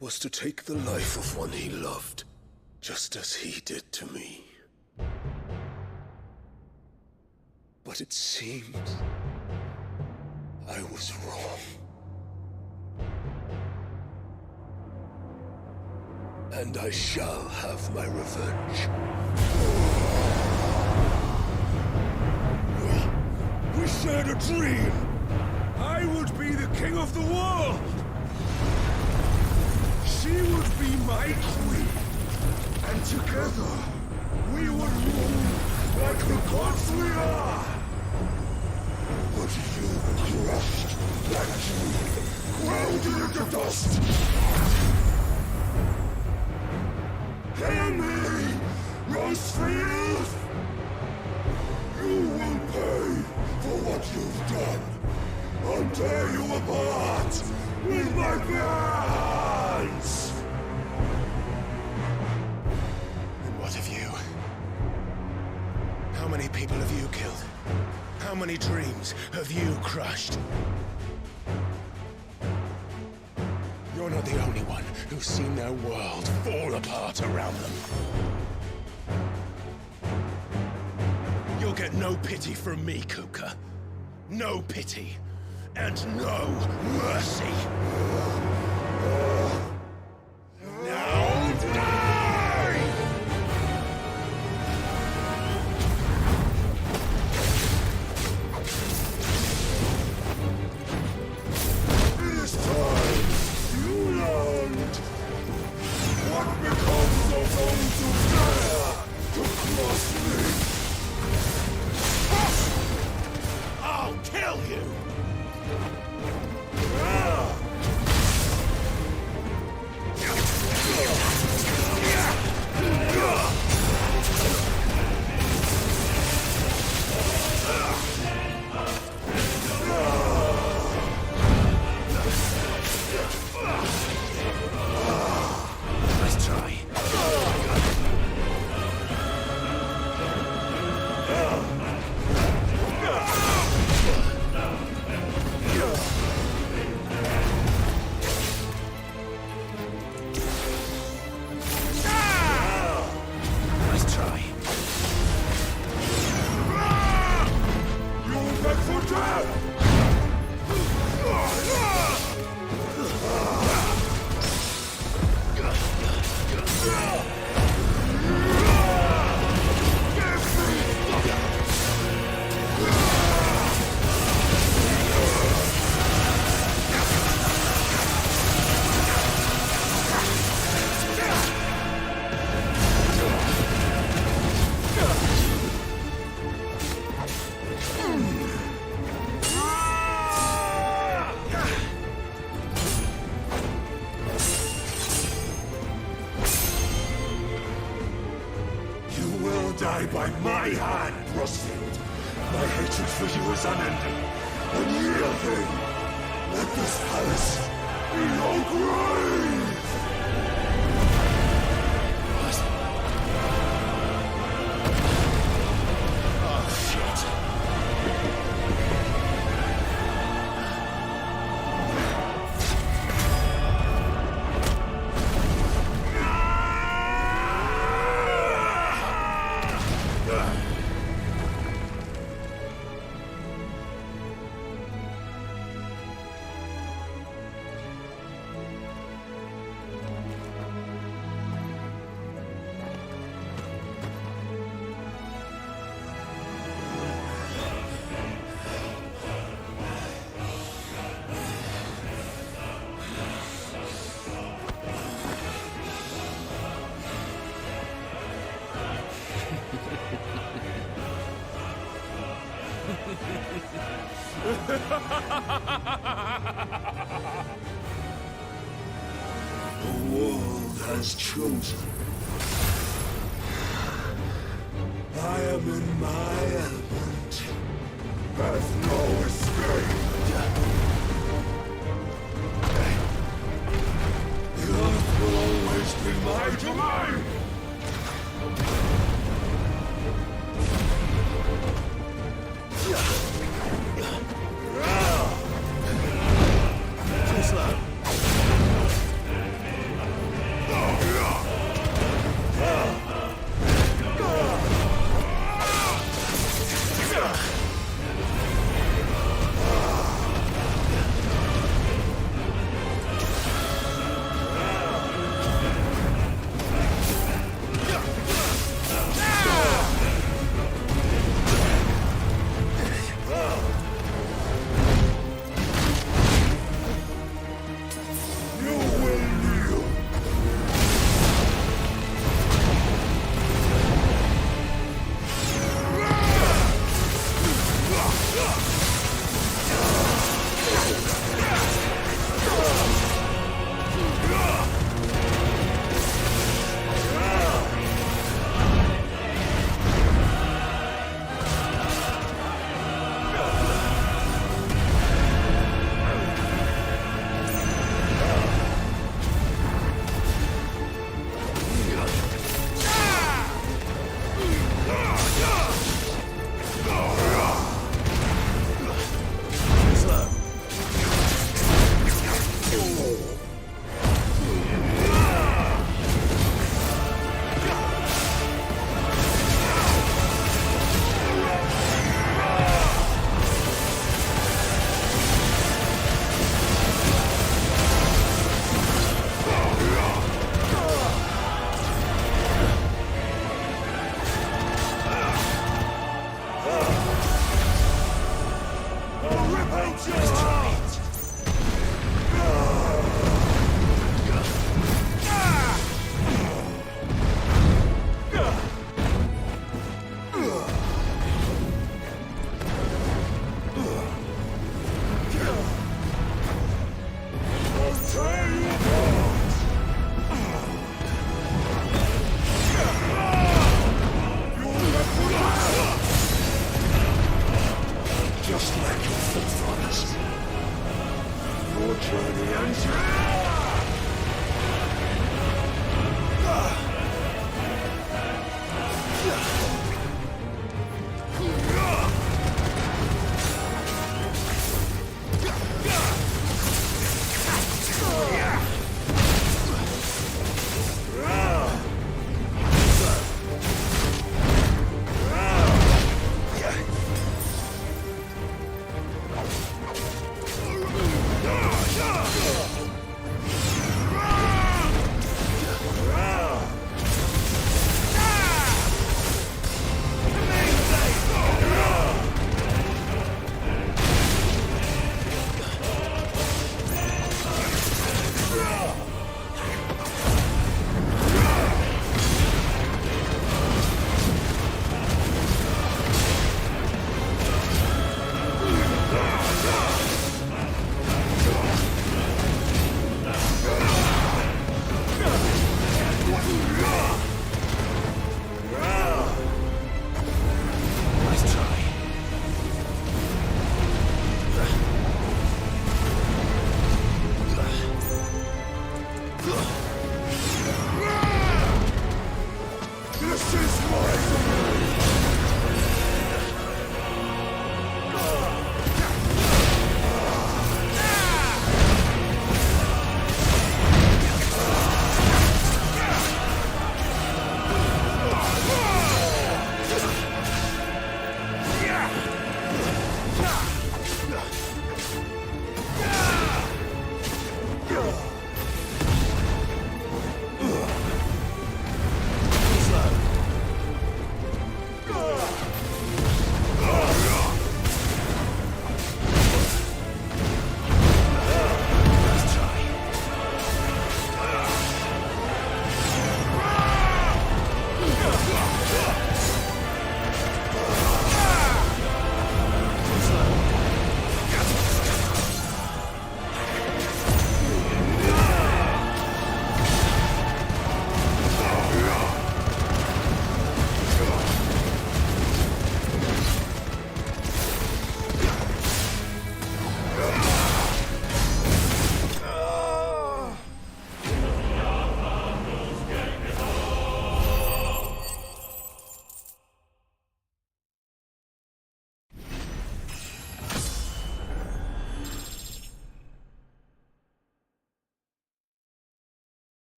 was to take the life of one he loved, just as he did to me. But it seems I was wrong. And I shall have my revenge. We shared a dream! I would be the king of the world! She would be my queen! And together, we would rule like the gods we are! But you crushed that dream, ground it into dust! Hear me, Rosefield! You will pay for what you've done. I'll tear you apart with my bare hands! And what of you? How many people have you killed? How many dreams have you crushed? You're not the only one who's seen their world fall apart around them. You'll get no pity from me, Kupka. No pity. And no mercy. Now die! This time, you learned what becomes of those who dare to cross me. I'll kill you! Nice try. Nice try. You'll beg for death! Die by my hand, Rosefield. My hatred for you is unending. Unyielding. Let this palace be your grave! Oh, shit. The world has chosen. I am in my element. There's no escape. The earth will always be my domain. Too slow.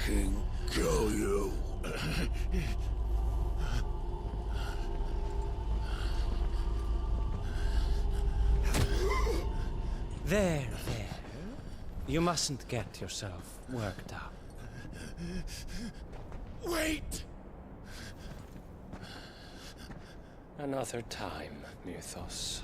fucking kill you. There. You mustn't get yourself worked up. Wait! Another time, Mythos.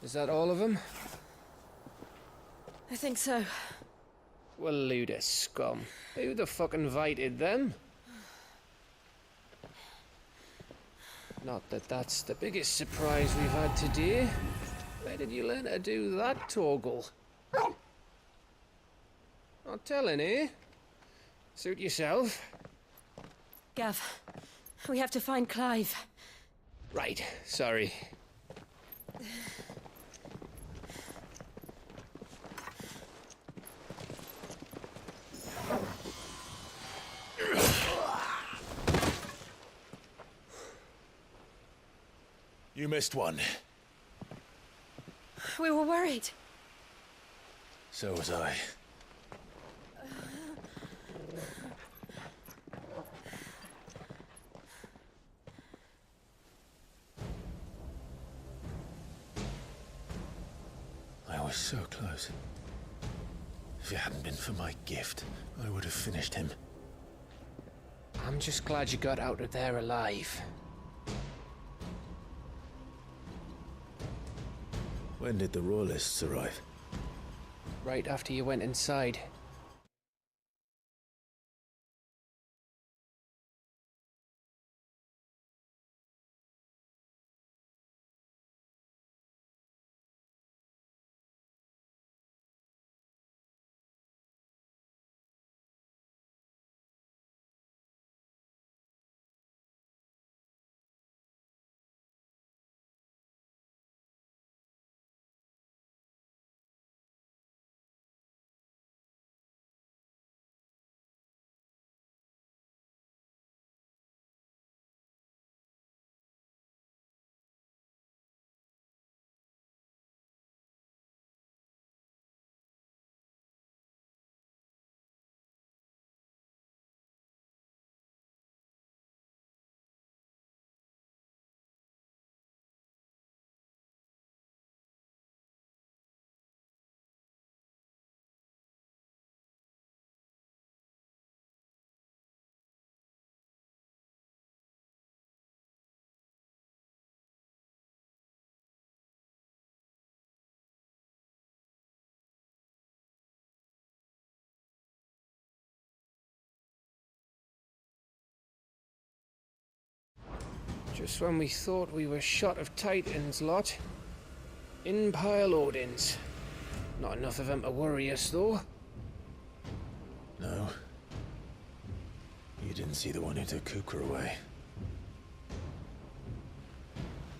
Is that all of them? I think so. Well, load of scum. Who the fuck invited them? Not that that's the biggest surprise we've had today. Where did you learn to do that, Torgal? Not telling, eh? Suit yourself. Gav, we have to find Clive. Right, sorry. You missed one. We were worried. So was I. I was so close. If it hadn't been for my gift, I would have finished him. I'm just glad you got out of there alive. When did the Royalists arrive? Right after you went inside. Just when we thought we were shot of Titans, lot. In pile Odins. Not enough of them to worry us, though. No. You didn't see the one who took Kupka away.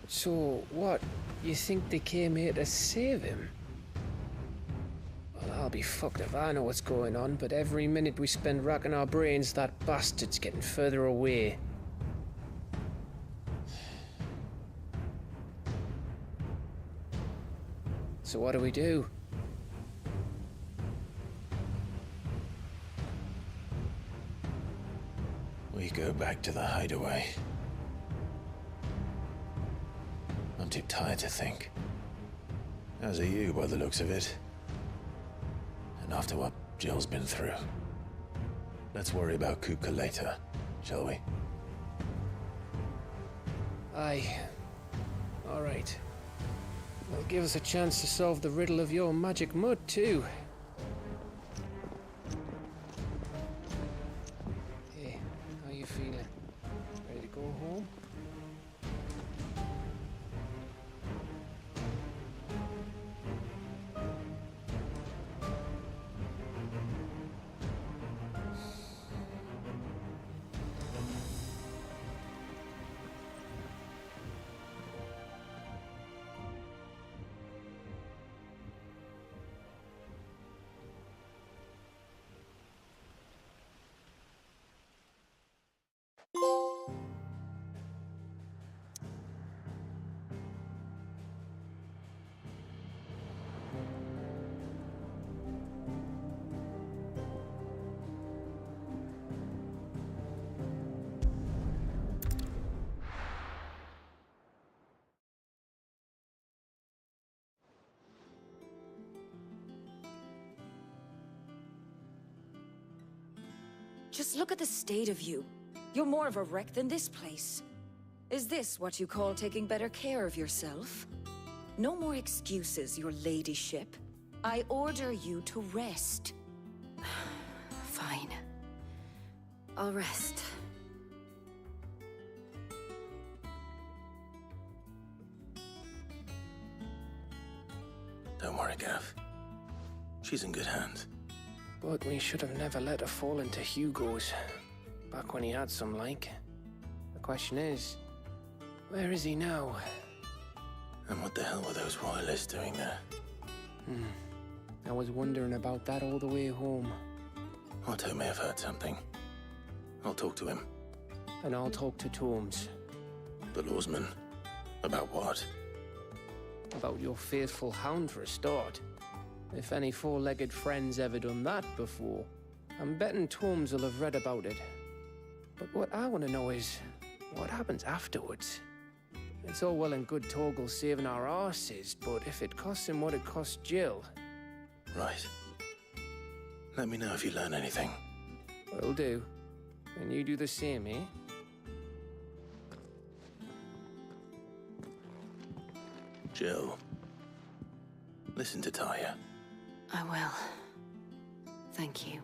So, what? You think they came here to save him? Well, I'll be fucked if I know what's going on, but every minute we spend racking our brains, that bastard's getting further away. So what do we do? We go back to the hideaway. I'm too tired to think. As are you, by the looks of it. And after what Jill's been through. Let's worry about Kupka later, shall we? Aye. All right. That'll give us a chance to solve the riddle of your magic mud, too. Hey, how you feeling? Ready to go home? Just look at the state of you. You're more of a wreck than this place. Is this what you call taking better care of yourself? No more excuses, your ladyship. I order you to rest. Fine. I'll rest. Don't worry, Gav. She's in good hands. But we should have never let her fall into Hugo's. Back when he had some like. The question is, where is he now? And what the hell were those royalists doing there? I was wondering about that all the way home. Otto may have heard something. I'll talk to him. And I'll talk to Tomes. The lawsman? About what? About your faithful hound for a start. If any four-legged friend's ever done that before, I'm betting Tomes will have read about it. But what I want to know is, what happens afterwards? It's all well and good Torgal saving our arses, but if it costs him what it cost Jill... Right. Let me know if you learn anything. Will do. And you do the same, eh? Jill, listen to Taya. I will. Thank you.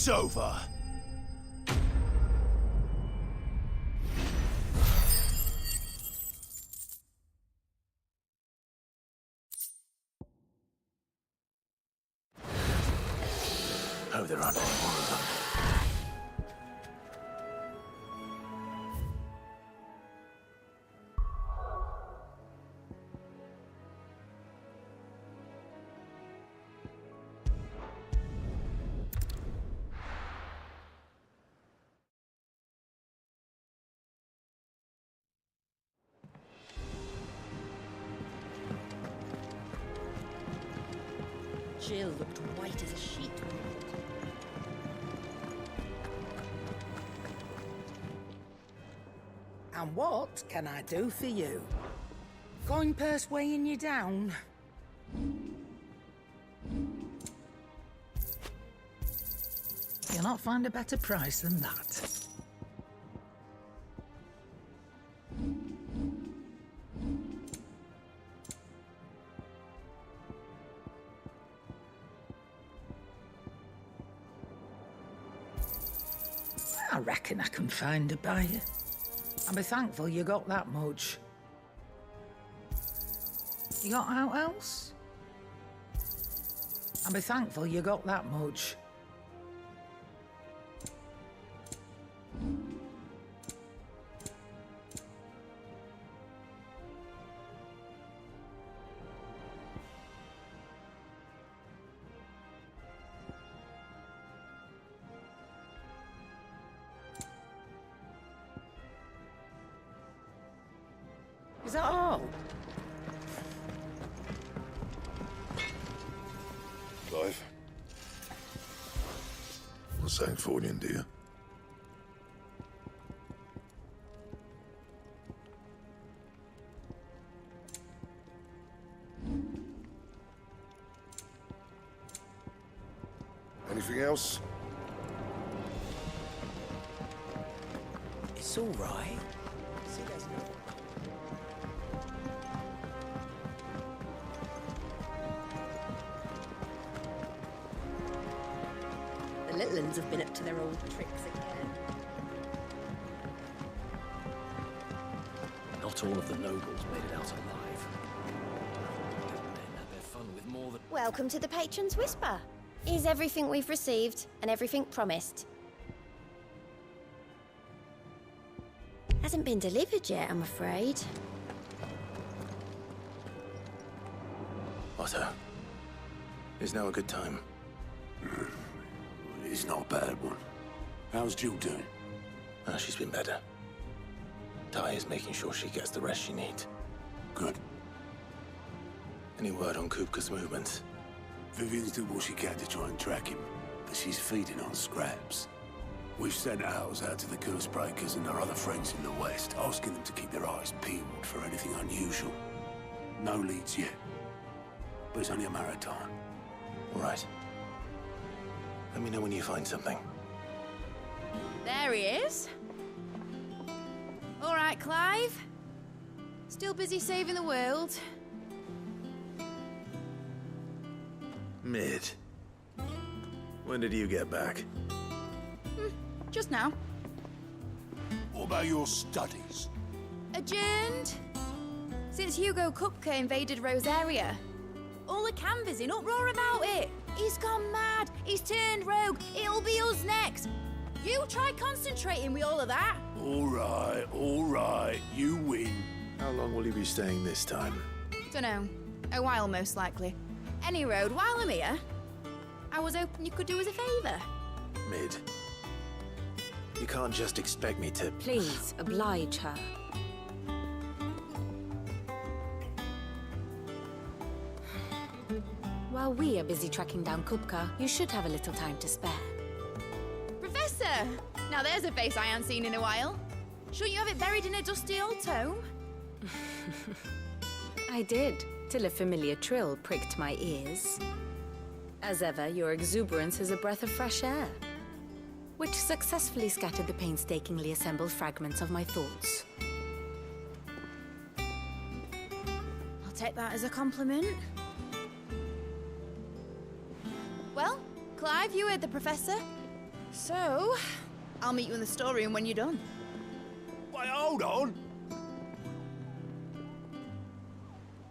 It's over. there aren't any more of them. Jill looked white as a sheet. And what can I do for you? Coin purse weighing you down? You'll not find a better price than that. I reckon I can find a buyer. I'll be thankful you got that much. You got out else? I'll be thankful you got that much. Is that all? Clive? What's that for you, dear? Anything else? It's all right. See, there's nothing. The little ones have been up to their old tricks again. Not all of the nobles made it out alive. These men had their fun with more than... Welcome to the Patron's Whisper. Is everything we've received and everything promised? Hasn't been delivered yet, I'm afraid. Otto, is now a good time? It's not a bad one. How's Jill doing? She's been better. Ty is making sure she gets the rest she needs. Good. Any word on Kupka's movements? Vivian's did what she can to try and track him, but she's feeding on scraps. We've sent ours out to the Cursebreakers and our other friends in the West, asking them to keep their eyes peeled for anything unusual. No leads yet, but it's only a matter of time. All right. Let me know when you find something. There he is. All right, Clive. Still busy saving the world. Mid. When did you get back? Just now. What about your studies? Adjourned. Since Hugo Kupka invaded Rosaria. All the canvas in uproar about it. He's gone mad. He's turned rogue. It'll be us next. You try concentrating with all of that. All right. You win. How long will you be staying this time? Dunno. A while, most likely. Any road, while I'm here, I was hoping you could do us a favour. Mid. You can't just expect me to... Please, oblige her. While we are busy tracking down Kupka, you should have a little time to spare. Professor! Now there's a face I haven't seen in a while. Shouldn't you have it buried in a dusty old tome? I did, till a familiar trill pricked my ears. As ever, your exuberance is a breath of fresh air, which successfully scattered the painstakingly assembled fragments of my thoughts. I'll take that as a compliment. Well, Clive, you heard the Professor. So, I'll meet you in the storeroom when you're done. Wait, hold on.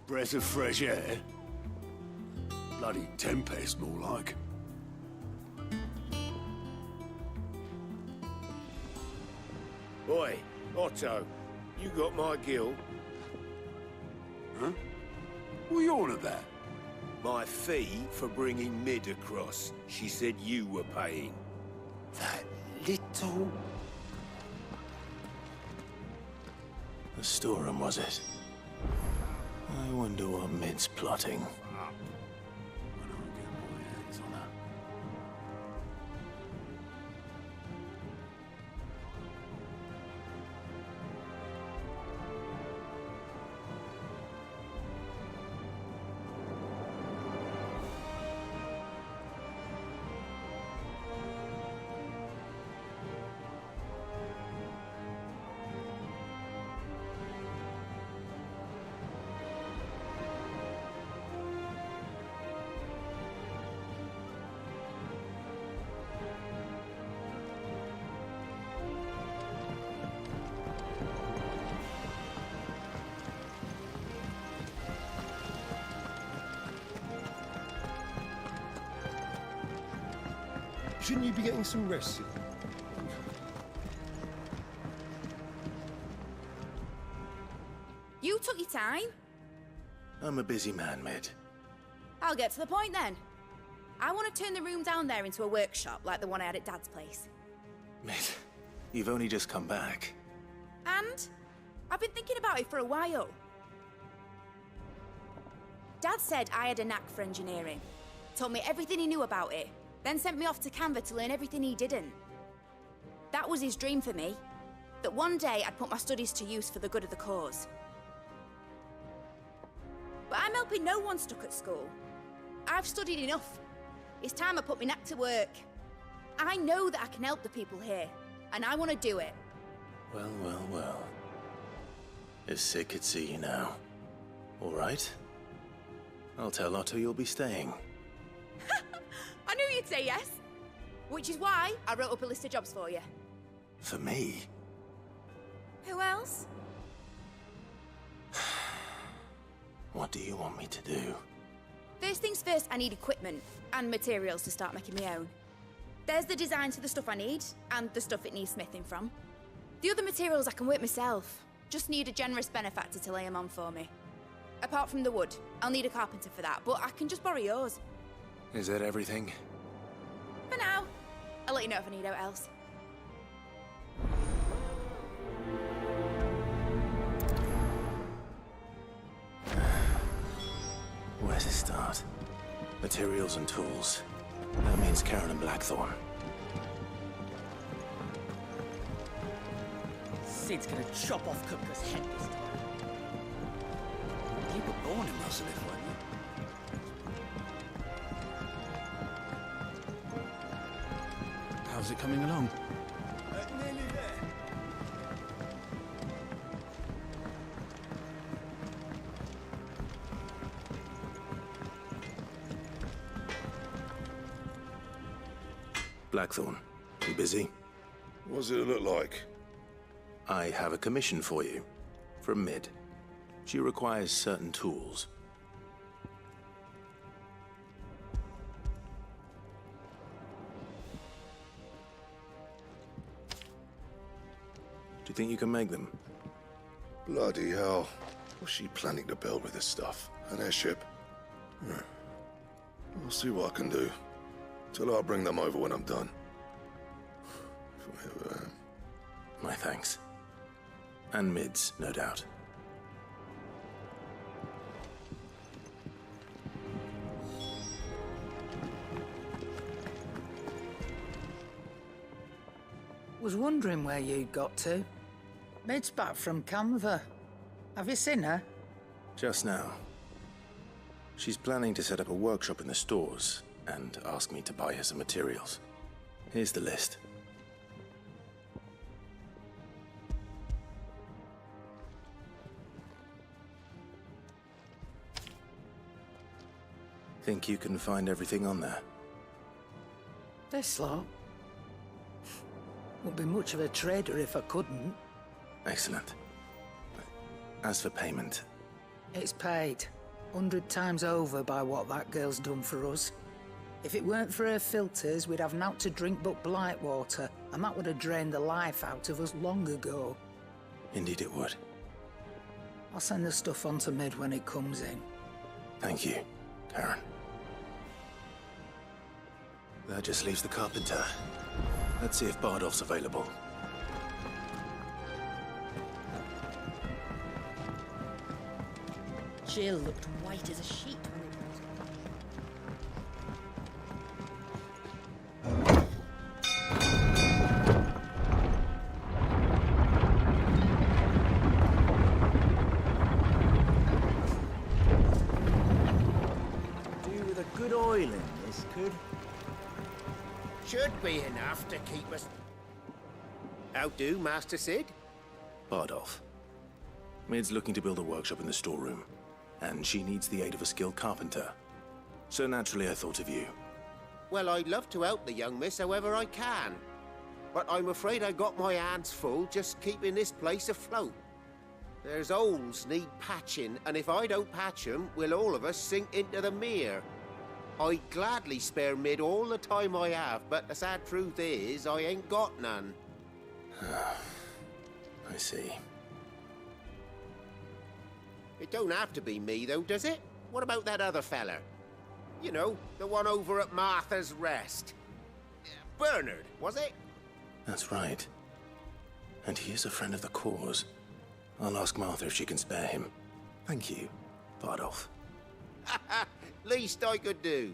Breath of fresh air? Bloody tempest, more like. Oi, Otto, you got my gill? Huh? What are you on about? My fee for bringing Mid across. She said you were paying. That little... The storeroom, was it? I wonder what Mid's plotting. Shouldn't you be getting some rest? You took your time. I'm a busy man, Mid. I'll get to the point then. I want to turn the room down there into a workshop like the one I had at Dad's place. Mid, you've only just come back. And I've been thinking about it for a while. Dad said I had a knack for engineering. Told me everything he knew about it. Then sent me off to Canva to learn everything he didn't. That was his dream for me. That one day I'd put my studies to use for the good of the cause. But I'm helping no one stuck at school. I've studied enough. It's time I put my knack to work. I know that I can help the people here, and I want to do it. Well, well, well. If Sid could see you now. All right. I'll tell Otto you'll be staying. I knew you'd say yes. Which is why I wrote up a list of jobs for you. For me? Who else? What do you want me to do? First things first, I need equipment and materials to start making my own. There's the designs for the stuff I need, and the stuff it needs smithing from. The other materials I can work myself. Just need a generous benefactor to lay them on for me. Apart from the wood, I'll need a carpenter for that, but I can just borrow yours. Is that everything? For now. I'll let you know if I need out else. Where to start? Materials and tools. That means Karen and Blackthorn. Sid's gonna chop off Kupka's head this time. You were born in Rosalith, weren't you? How's it coming along? Nearly there. Blackthorn, you busy? What does it look like? I have a commission for you. From Mid. She requires certain tools. Do you think you can make them? Bloody hell. What's she planning to build with this stuff? An airship? I'll see what I can do. Tell her I'll bring them over when I'm done. If I ever am. My thanks. And Mid's, no doubt. Was wondering where you'd got to. Mid's back from Canva. Have you seen her? Just now. She's planning to set up a workshop in the stores and ask me to buy her some materials. Here's the list. Think you can find everything on there? This lot. Wouldn't be much of a trader if I couldn't. Excellent. As for payment... It's paid. 100 times over by what that girl's done for us. If it weren't for her filters, we'd have naught to drink but blight water. And that would have drained the life out of us long ago. Indeed it would. I'll send the stuff on to Mid when it comes in. Thank you, Karen. That just leaves the carpenter. Let's see if Bardolph's available. Jill looked white as a sheet when they brought Do with a good oil in this, could? Should be enough to keep us... How do, Master Sid? Bardolph. Mid's looking to build a workshop in the storeroom, and she needs the aid of a skilled carpenter. So naturally I thought of you. Well, I'd love to help the young miss however I can. But I'm afraid I got my hands full just keeping this place afloat. There's holes need patching, and if I don't patch them, we'll all of us sink into the mere. I'd gladly spare Mid all the time I have, but the sad truth is, I ain't got none. I see. It don't have to be me, though, does it? What about that other fella? You know, the one over at Martha's Rest. Bernard, was it? That's right. And he is a friend of the cause. I'll ask Martha if she can spare him. Thank you, Bardolph. Least I could do.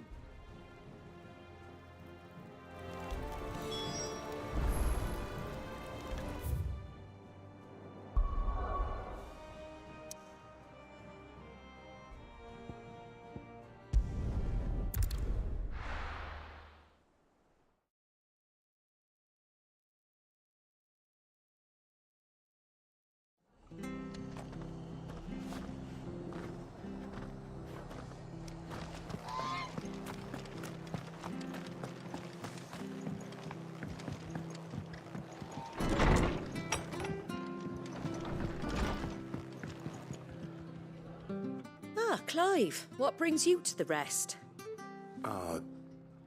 Ah, Clive, what brings you to the Rest? Our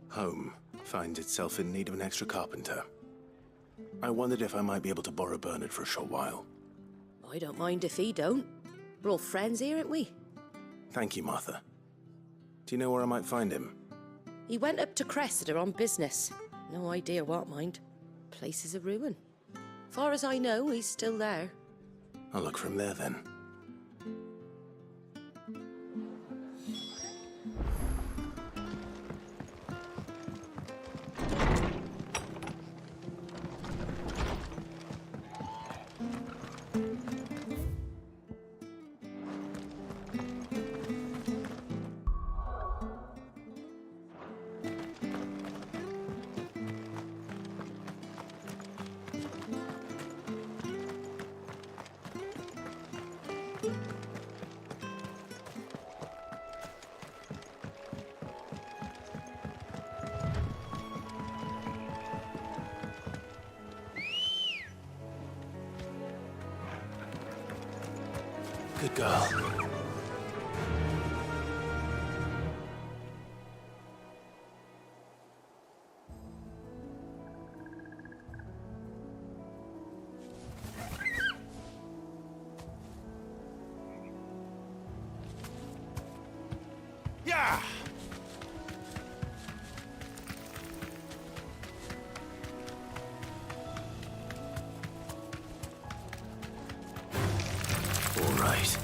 home finds itself in need of an extra carpenter. I wondered if I might be able to borrow Bernard for a short while. I don't mind if he don't. We're all friends here, aren't we? Thank you, Martha. Do you know where I might find him? He went up to Cressida on business. No idea what, mind. Place is a ruin. Far as I know, he's still there. I'll look for him there then. Good girl. Yeah! All right.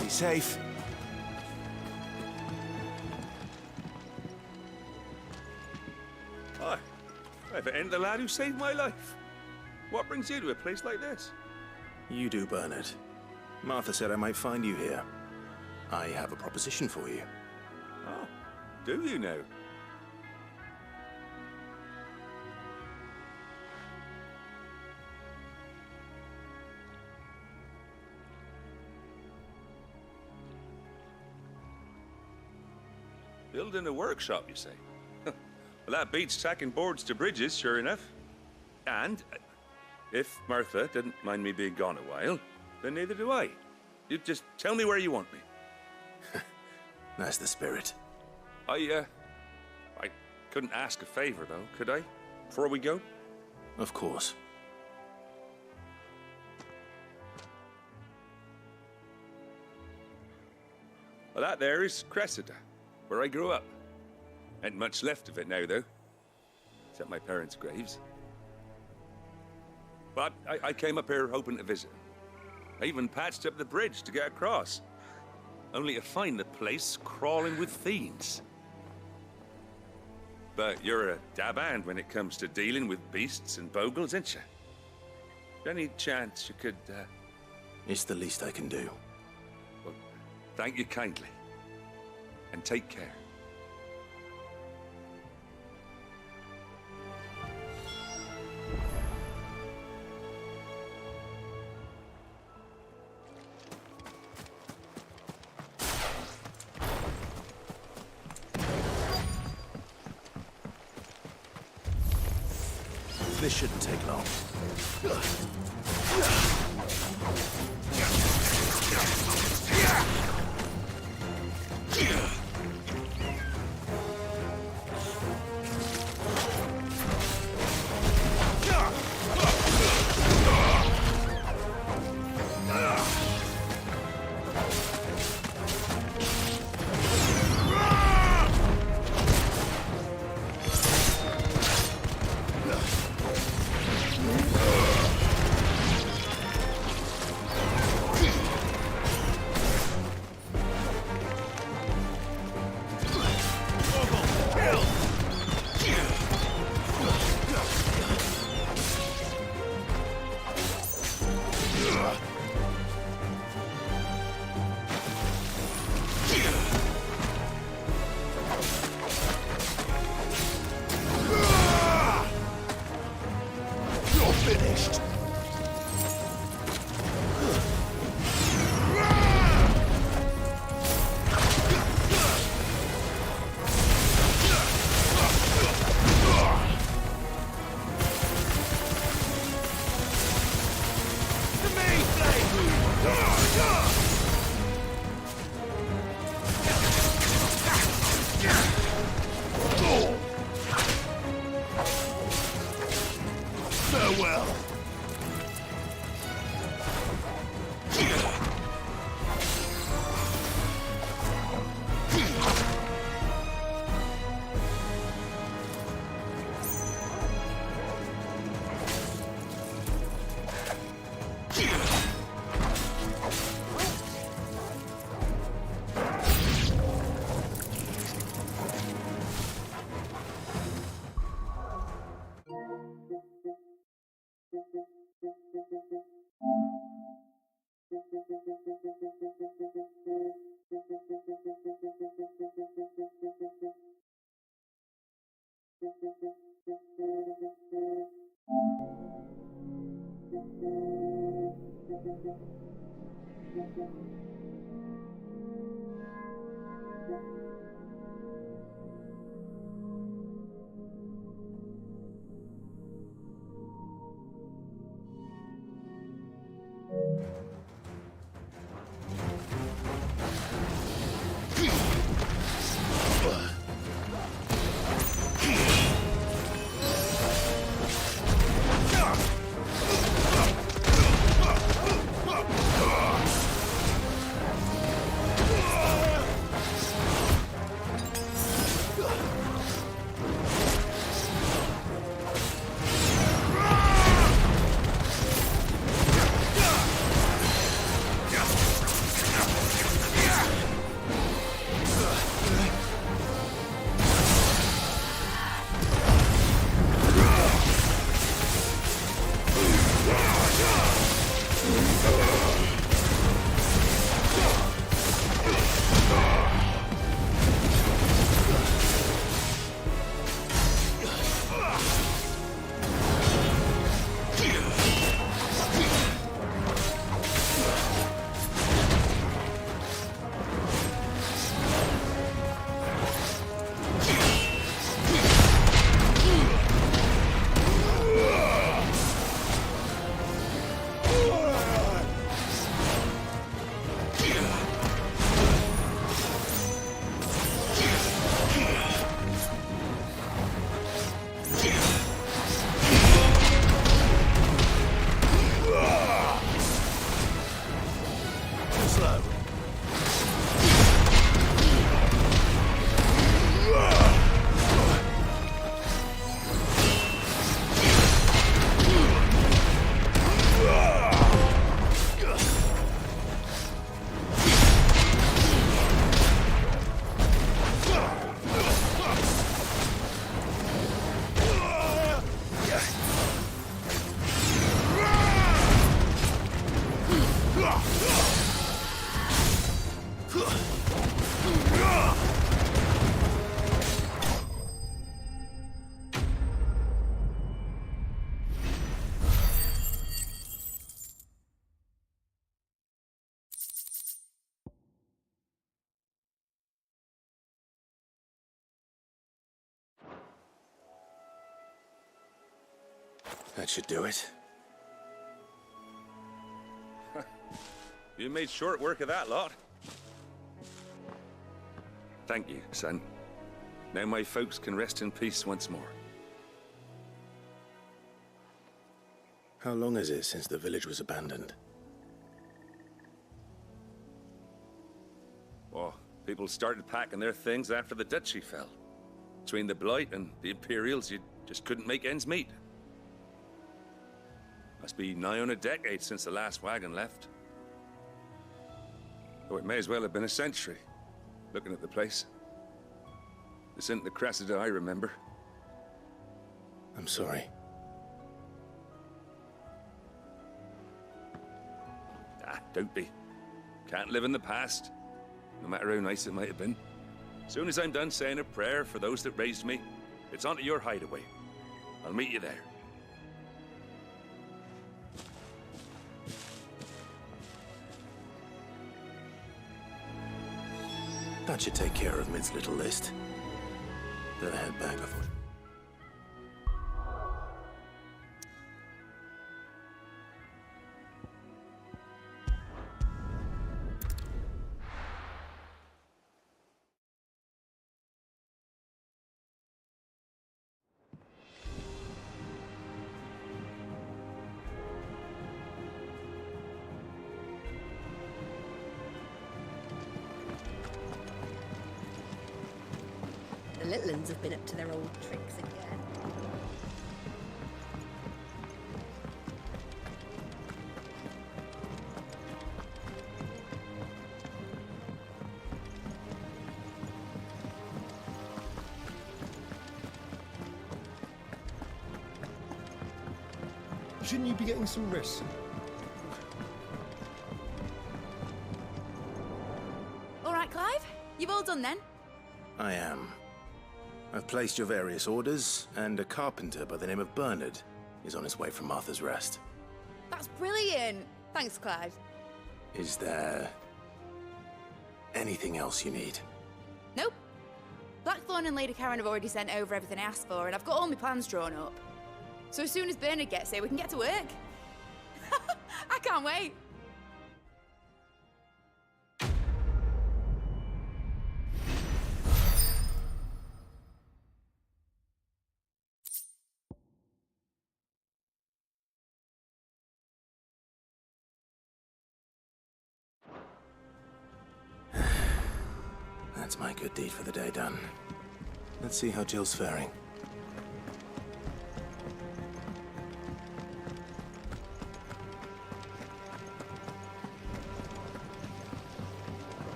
Be safe. Hi. If it ain't the lad who saved my life. What brings you to a place like this? You do, Bernard. Martha said I might find you here. I have a proposition for you. Oh, do you know? Building a workshop, you say? Well, that beats tacking boards to bridges, sure enough. And if Martha didn't mind me being gone a while, then neither do I. You just tell me where you want me. That's the spirit. I couldn't ask a favor, though, could I? Before we go? Of course. Well, that there is Cressida, where I grew up. Ain't much left of it now, though. Except my parents' graves. But I came up here hoping to visit. I even patched up the bridge to get across. Only to find the place crawling with fiends. But you're a dab hand when it comes to dealing with beasts and bogles, ain't you? Any chance you could, It's the least I can do. Well, thank you kindly. And take care. This shouldn't take long. slow. That should do it. You made short work of that lot. Thank you, son. Now my folks can rest in peace once more. How long is it since the village was abandoned? Oh, people started packing their things after the duchy fell. Between the Blight and the Imperials, you just couldn't make ends meet. Must be nigh on a decade since the last wagon left. Oh, it may as well have been a century, looking at the place. This isn't the Cressida I remember. I'm sorry. Ah, don't be. Can't live in the past, no matter how nice it might have been. Soon as I'm done saying a prayer for those that raised me, it's on to your hideaway. I'll meet you there. That should take care of Mid's little list. Better head back, I thought. The little ones have been up to their old tricks again. Shouldn't you be getting some rest? All right, Clive. You've all done then? I am. I've placed your various orders, and a carpenter by the name of Bernard is on his way from Martha's Rest. That's brilliant. Thanks, Clive. Is there anything else you need? Nope. Blackthorn and Lady Karen have already sent over everything I asked for, and I've got all my plans drawn up. So as soon as Bernard gets here, we can get to work. I can't wait. That's my good deed for the day done. Let's see how Jill's faring.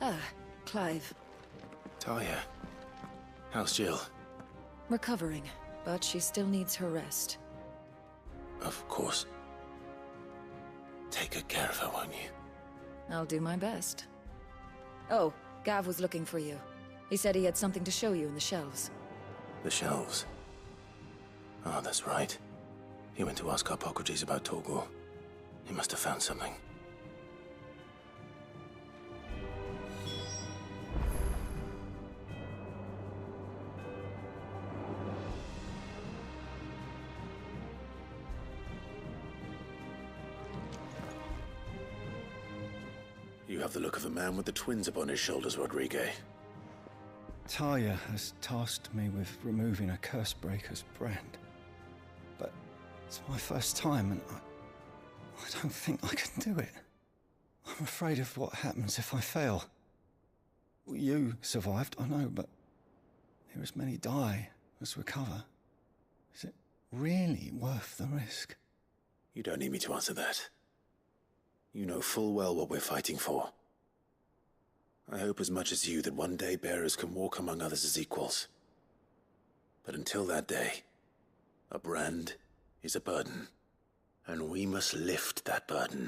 Ah, Clive. Talia, how's Jill? Recovering, but she still needs her rest. Of course. Take good care of her, won't you? I'll do my best. Oh, Gav was looking for you. He said he had something to show you in the shelves. The shelves? Ah, that's right. He went to ask Hippocrates about Torgor. He must have found something. You have the look of a man with the twins upon his shoulders, Rodrigue. Talia has tasked me with removing a Cursebreaker's brand. But It's my first time, and I don't think I can do it. I'm afraid of what happens if I fail. You survived, I know, but near as many die as recover. Is it really worth the risk? You don't need me to answer that. You know full well what we're fighting for. I hope as much as you that one day bearers can walk among others as equals. But until that day, a brand is a burden, and we must lift that burden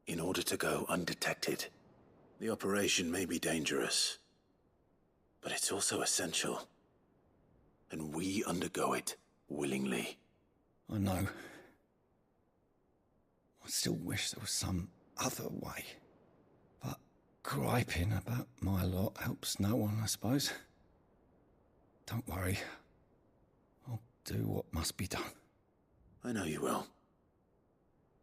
in order to go undetected. The operation may be dangerous, but it's also essential, and we undergo it willingly. I know. I still wish there was some other way. But griping about my lot helps no one, I suppose. Don't worry. I'll do what must be done. I know you will.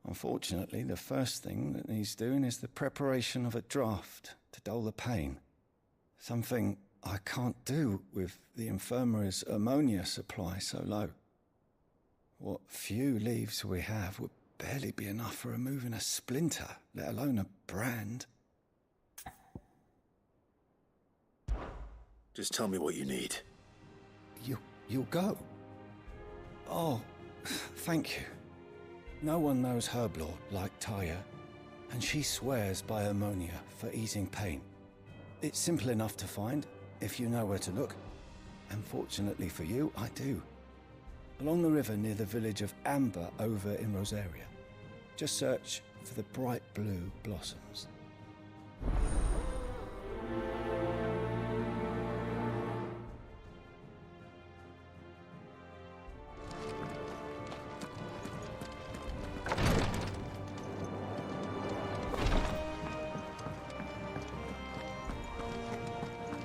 Unfortunately, the first thing that needs doing is the preparation of a draft to dull the pain. Something I can't do with the infirmary's ammonia supply so low. What few leaves we have would barely be enough for removing a splinter, let alone a brand. Just tell me what you need. You'll go? Oh, thank you. No one knows Herblord like Taya, and she swears by ammonia for easing pain. It's simple enough to find, if you know where to look. And fortunately for you, I do. Along the river near the village of Amber over in Rosaria. Just search for the bright blue blossoms.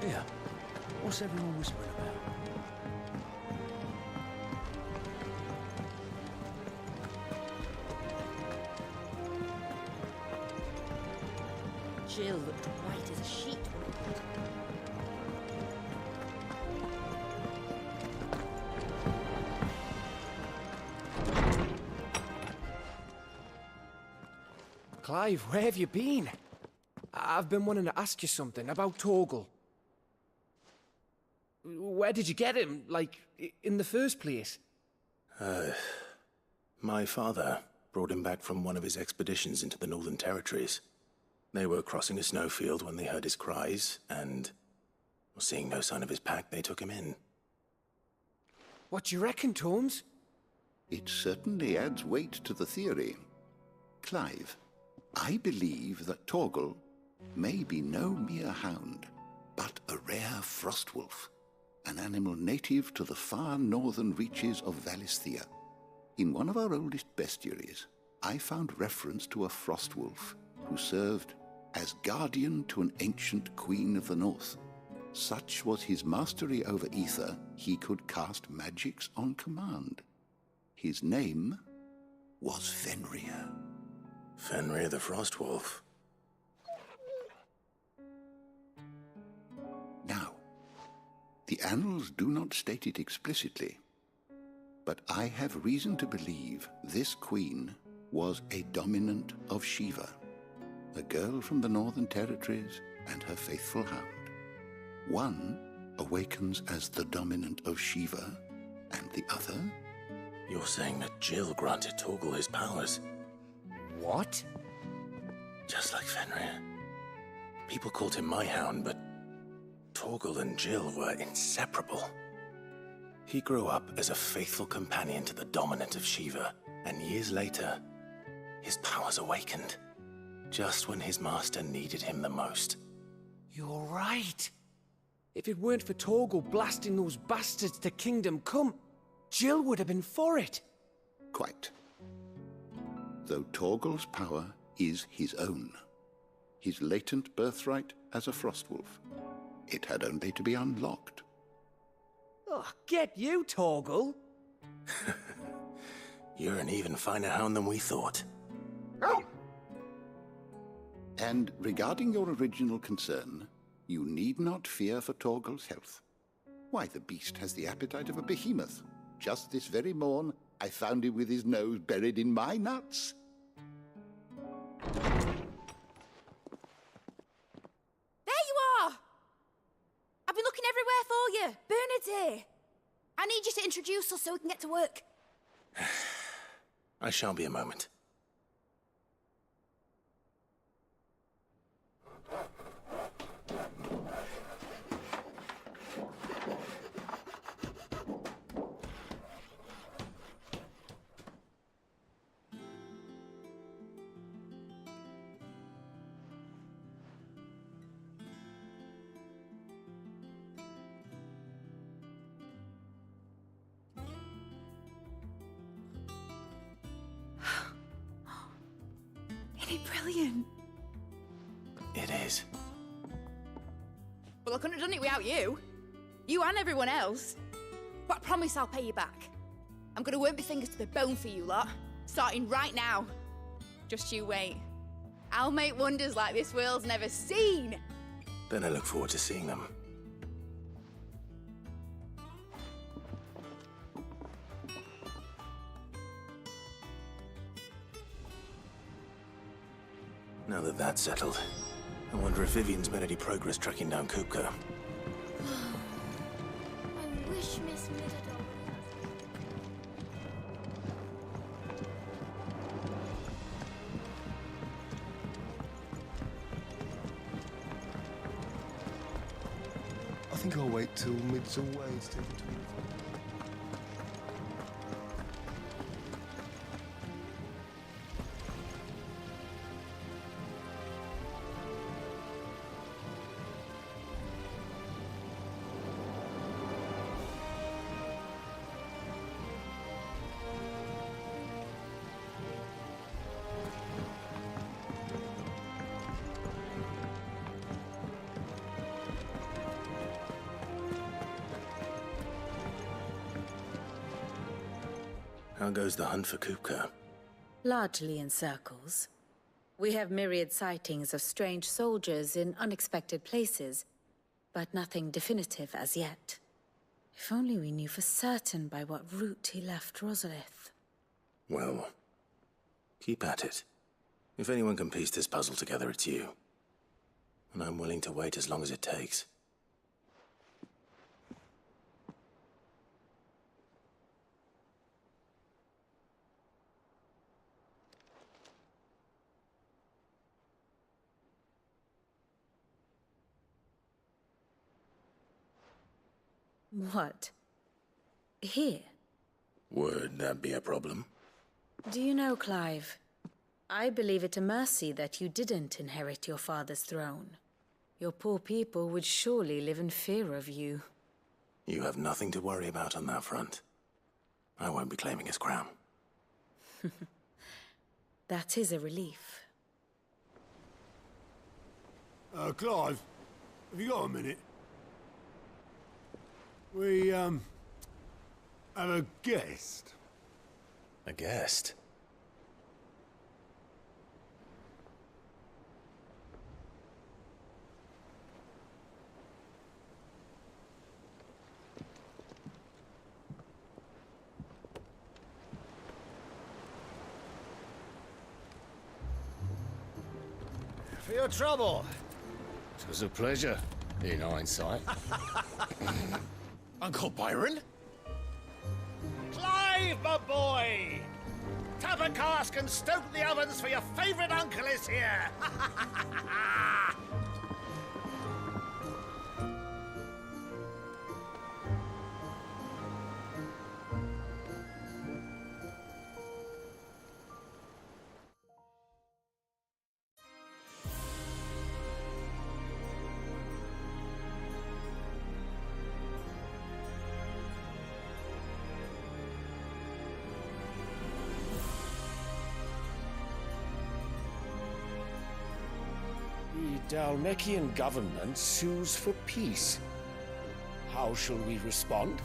Here, what's everyone whispering about? Jill looked white as a sheet. Clive, where have you been? I've been wanting to ask you something about Torgal. Where did you get him, like, in the first place? My father brought him back from one of his expeditions into the Northern Territories. They were crossing a snowfield when they heard his cries, and seeing no sign of his pack, they took him in. What do you reckon, Tomes? It certainly adds weight to the theory. Clive, I believe that Torgal may be no mere hound, but a rare frostwolf, an animal native to the far northern reaches of Valisthea. In one of our oldest bestiaries, I found reference to a frostwolf who served as guardian to an ancient queen of the north. Such was his mastery over ether, he could cast magics on command. His name was Fenrir. Fenrir the Frostwolf. Now, the annals do not state it explicitly, but I have reason to believe this queen was a dominant of Shiva, a girl from the Northern Territories and her faithful hound. One awakens as the dominant of Shiva, and the other? You're saying that Jill granted Torgal his powers? What? Just like Fenrir. People called him my hound, but Torgal and Jill were inseparable. He grew up as a faithful companion to the dominant of Shiva, and years later, his powers awakened, just when his master needed him the most. You're right. If it weren't for Torgal blasting those bastards to Kingdom Come, Jill would have been for it. Quite. Though Torgal's power is his own, his latent birthright as a Frostwolf, it had only to be unlocked. Oh, get you, Torgal! You're an even finer hound than we thought. And regarding your original concern, you need not fear for Torgal's health. Why, the beast has the appetite of a behemoth. Just this very morn, I found him with his nose buried in my nuts. There you are! I've been looking everywhere for you. Bernard's here. I need you to introduce us so we can get to work. I shan't be a moment. Isn't it brilliant? It is. Well, I couldn't have done it without you. You and everyone else. But I promise I'll pay you back. I'm gonna work my fingers to the bone for you lot, starting right now. Just you wait. I'll make wonders like this world's never seen. Then I look forward to seeing them. Now that that's settled, I wonder if Vivian's made any progress tracking down Kupka. I wish Miss Middledon. I think I'll wait till mid's away to take it to me. How goes the hunt for Kupka? Largely in circles. We have myriad sightings of strange soldiers in unexpected places, but nothing definitive as yet. If only we knew for certain by what route he left Rosalith. Well, keep at it. If anyone can piece this puzzle together, it's you. And I'm willing to wait as long as it takes. What? Here? Would that be a problem? Do you know, Clive? I believe it a mercy that you didn't inherit your father's throne. Your poor people would surely live in fear of you. You have nothing to worry about on that front. I won't be claiming his crown. That is a relief. Clive, have you got a minute? We, have a guest. A guest? For your trouble. It was a pleasure, in hindsight. Uncle Byron? Clive, my boy! Tap a cask and stoke the ovens for your favourite uncle is here! The Dalmekian government sues for peace. How shall we respond?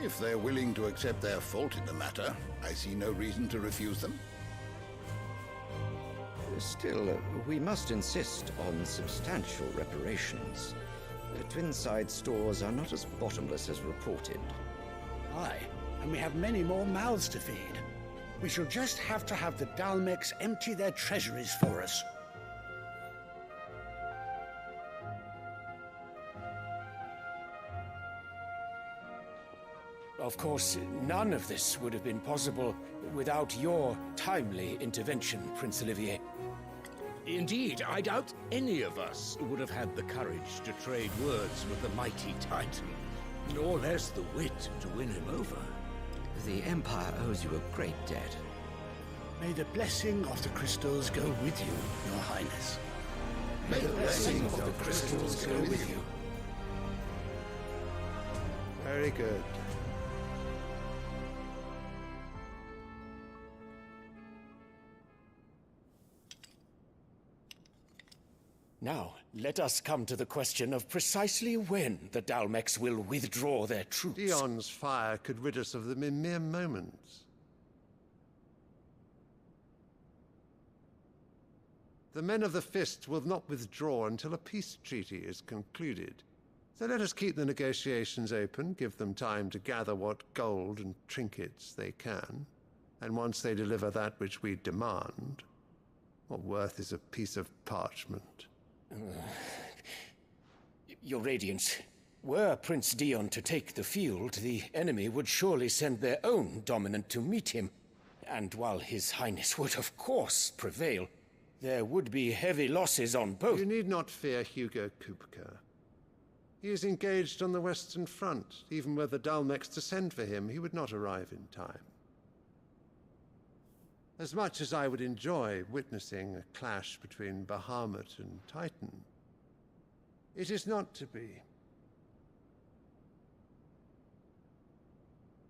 If they're willing to accept their fault in the matter, I see no reason to refuse them. Still, we must insist on substantial reparations. Twinside stores are not as bottomless as reported. Aye, and we have many more mouths to feed. We shall just have to have the Dalmecs empty their treasuries for us. Of course, none of this would have been possible without your timely intervention, Prince Olivier. Indeed, I doubt any of us would have had the courage to trade words with the mighty Titan, nor less the wit to win him over. The Empire owes you a great debt. May the blessing of the crystals go with you, Your Highness. May the blessing of the crystals go with you. Very good. Now, let us come to the question of precisely when the Dalmecs will withdraw their troops. Dion's fire could rid us of them in mere moments. The men of the Fist will not withdraw until a peace treaty is concluded. So let us keep the negotiations open, give them time to gather what gold and trinkets they can, and once they deliver that which we demand, what worth is a piece of parchment? Your Radiance, were Prince Dion to take the field, the enemy would surely send their own dominant to meet him. And while His Highness would of course prevail, there would be heavy losses on both. You need not fear Hugo Kupka. He is engaged on the Western Front. Even were the Dalmecs to send for him, he would not arrive in time. As much as I would enjoy witnessing a clash between Bahamut and Titan, it is not to be.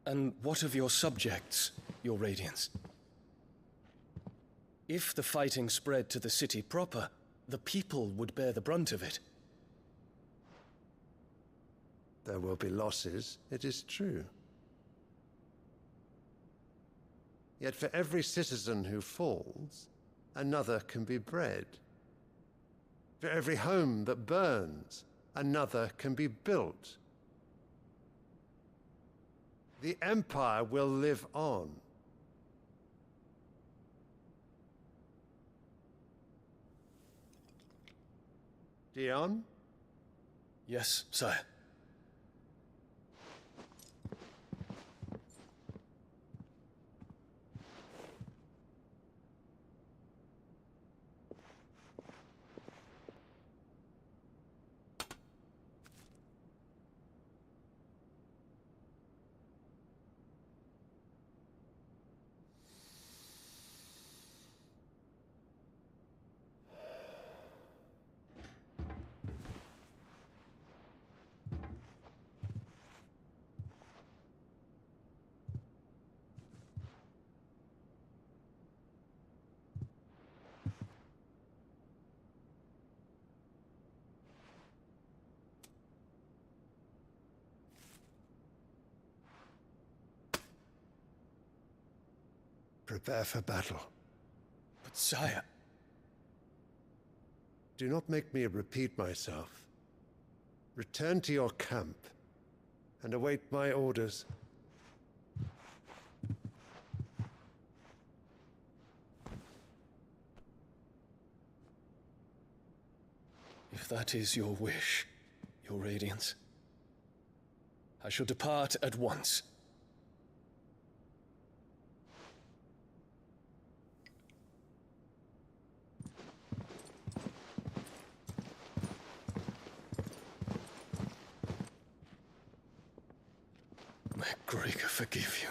And what of your subjects, Your Radiance? If the fighting spread to the city proper, the people would bear the brunt of it. There will be losses, it is true. Yet for every citizen who falls, another can be bred. For every home that burns, another can be built. The Empire will live on. Dion? Yes, sire. Prepare for battle. But sire... Do not make me repeat myself. Return to your camp and await my orders. If that is your wish, Your Radiance, I shall depart at once. May Gregor forgive you.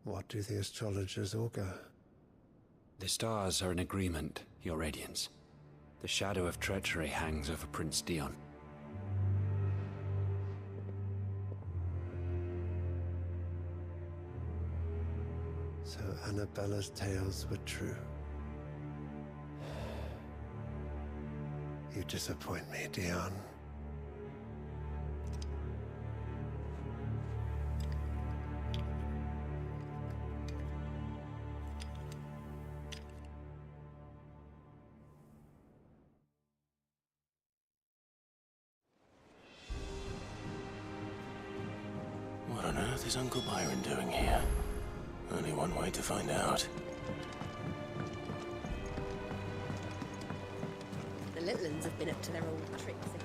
What do the astrologers augur? The stars are in agreement, Your Radiance. The shadow of treachery hangs over Prince Dion. So Annabella's tales were true. You disappoint me, Dion. on earth is Uncle Byron doing here? Only one way to find out. The little ones have been up to their old tricks again.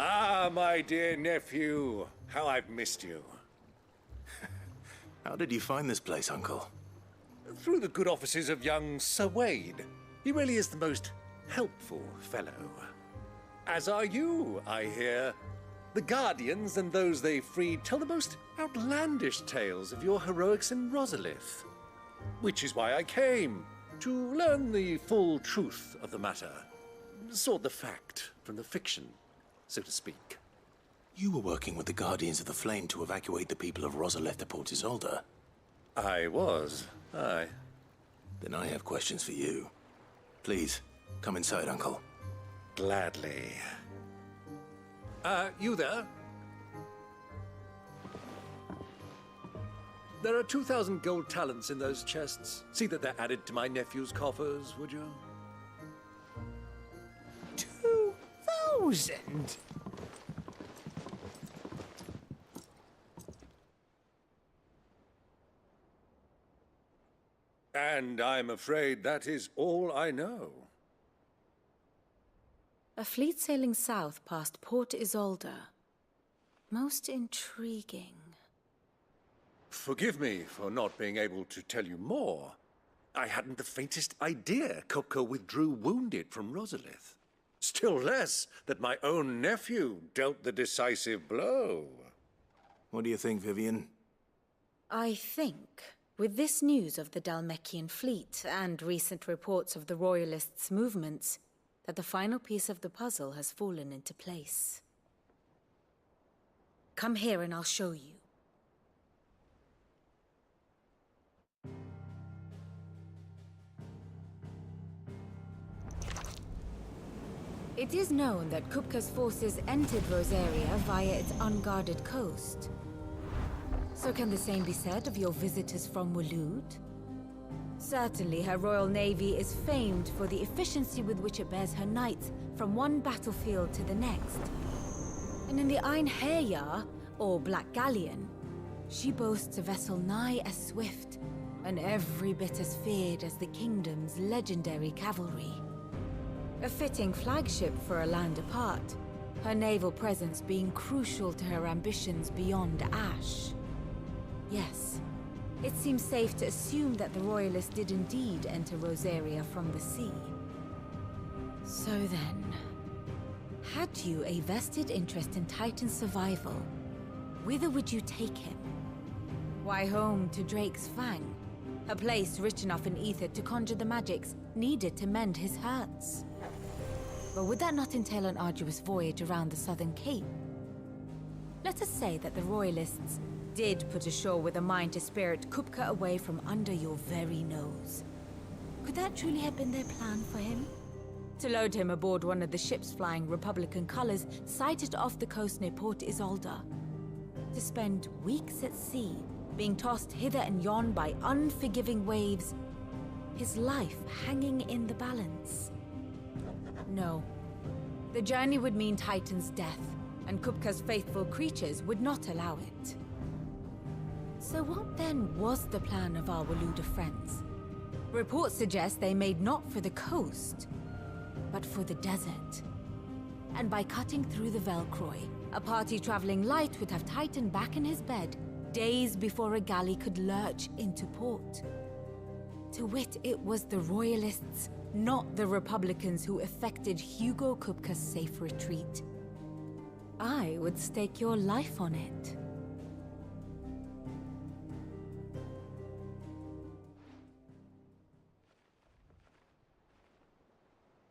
Ah, my dear nephew. How I've missed you. How did you find this place, Uncle? Through the good offices of young Sir Wade. He really is the most helpful fellow. As are you, I hear. The Guardians and those they freed tell the most outlandish tales of your heroics in Rosalith. Which is why I came, to learn the full truth of the matter. Sort the fact from the fiction, so to speak. You were working with the Guardians of the Flame to evacuate the people of Rosalith to Port Isolde. I was, aye. Then I have questions for you. Please, come inside, Uncle. Gladly. You there? There are 2,000 gold talents in those chests. See that they're added to my nephew's coffers, would you? 2,000? And I'm afraid that is all I know. A fleet sailing south past Port Isolde. Most intriguing. Forgive me for not being able to tell you more. I hadn't the faintest idea Kupka withdrew wounded from Rosalith. Still less that my own nephew dealt the decisive blow. What do you think, Vivian? I think, with this news of the Dhalmekian fleet and recent reports of the Royalists' movements, that the final piece of the puzzle has fallen into place. Come here and I'll show you. It is known that Kupka's forces entered Rosaria via its unguarded coast. So can the same be said of your visitors from Waloed? Certainly, her Royal Navy is famed for the efficiency with which it bears her knights from one battlefield to the next. And in the Einherjar, or Black Galleon, she boasts a vessel nigh as swift and every bit as feared as the kingdom's legendary cavalry. A fitting flagship for a land apart, her naval presence being crucial to her ambitions beyond Ash. Yes, it seems safe to assume that the Royalists did indeed enter Rosaria from the sea. So then, had you a vested interest in Titan's survival, whither would you take him? Why, home to Drake's Fang, a place rich enough in ether to conjure the magics needed to mend his hurts. But would that not entail an arduous voyage around the southern cape? Let us say that the Royalists did put ashore with a mind to spirit Kupka away from under your very nose. Could that truly have been their plan for him? To load him aboard one of the ships flying Republican colors sighted off the coast near Port Isolde. To spend weeks at sea, being tossed hither and yon by unforgiving waves, his life hanging in the balance. No. The journey would mean Titan's death, and Kupka's faithful creatures would not allow it. So what then was the plan of our Waluda friends? Reports suggest they made not for the coast, but for the desert. And by cutting through the Velcroy, a party traveling light would have Titan back in his bed days before a galley could lurch into port. To wit, it was the Royalists, not the Republicans, who effected Hugo Kupka's safe retreat. I would stake your life on it.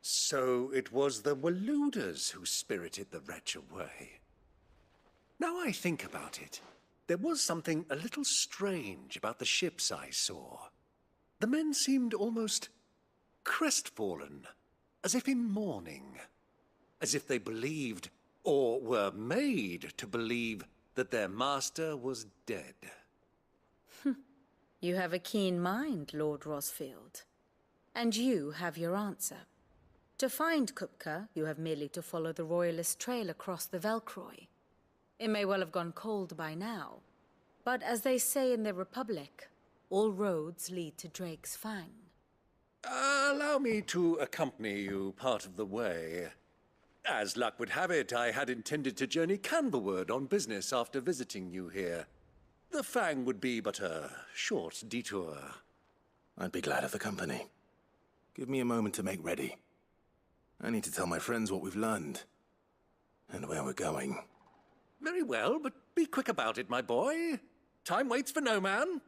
So it was the Waludas who spirited the wretch away. Now I think about it, there was something a little strange about the ships I saw. The men seemed almost crestfallen, as if in mourning, as if they believed, or were made to believe, that their master was dead. You have a keen mind, Lord Rosfield. And you have your answer. To find Kupka, you have merely to follow the Royalist trail across the Velcroy. It may well have gone cold by now, but as they say in the Republic, all roads lead to Drake's Fang. Allow me to accompany you part of the way. As luck would have it, I had intended to journey Canberward on business after visiting you here. The Fang would be but a short detour. I'd be glad of the company. Give me a moment to make ready. I need to tell my friends what we've learned, and where we're going. Very well, but be quick about it, my boy. Time waits for no man.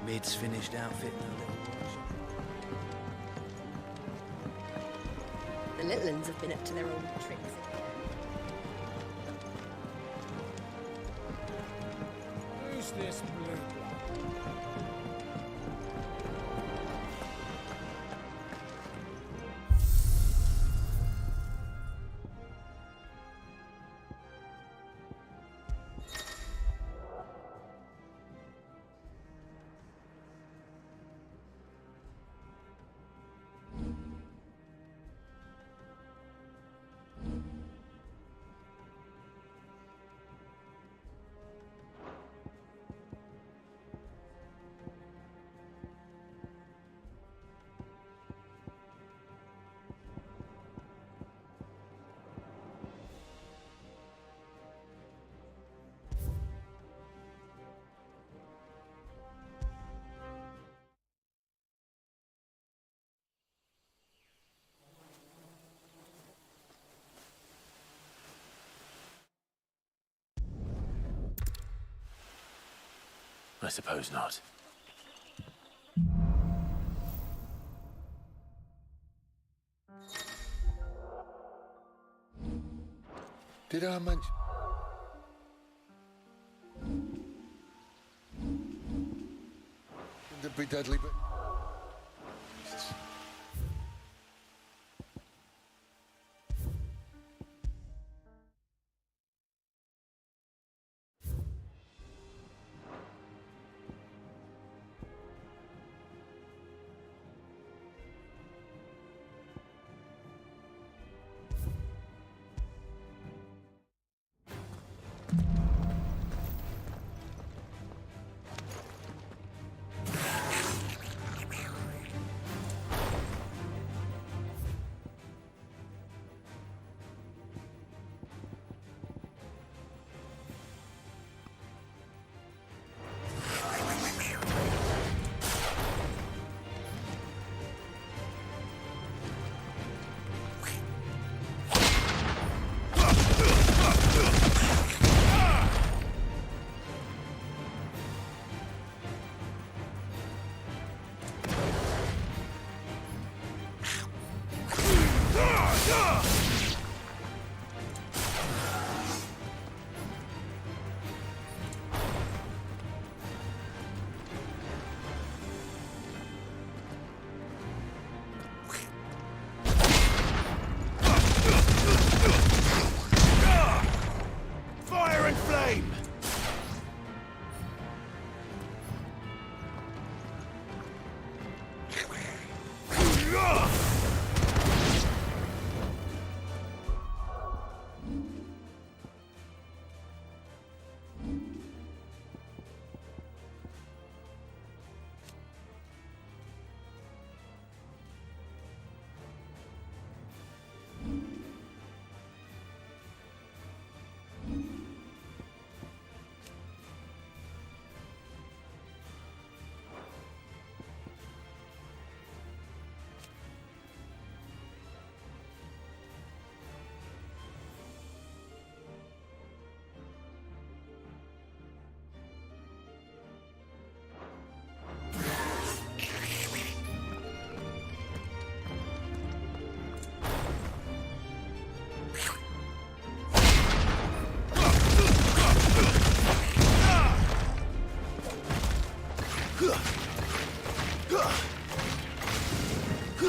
Mid's finished outfitting the little ones. The little ones have been up to their old tricks. Who's this blue blood? I suppose not. Did I mention... Wouldn't it be deadly, but... Jesus.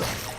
Ugh.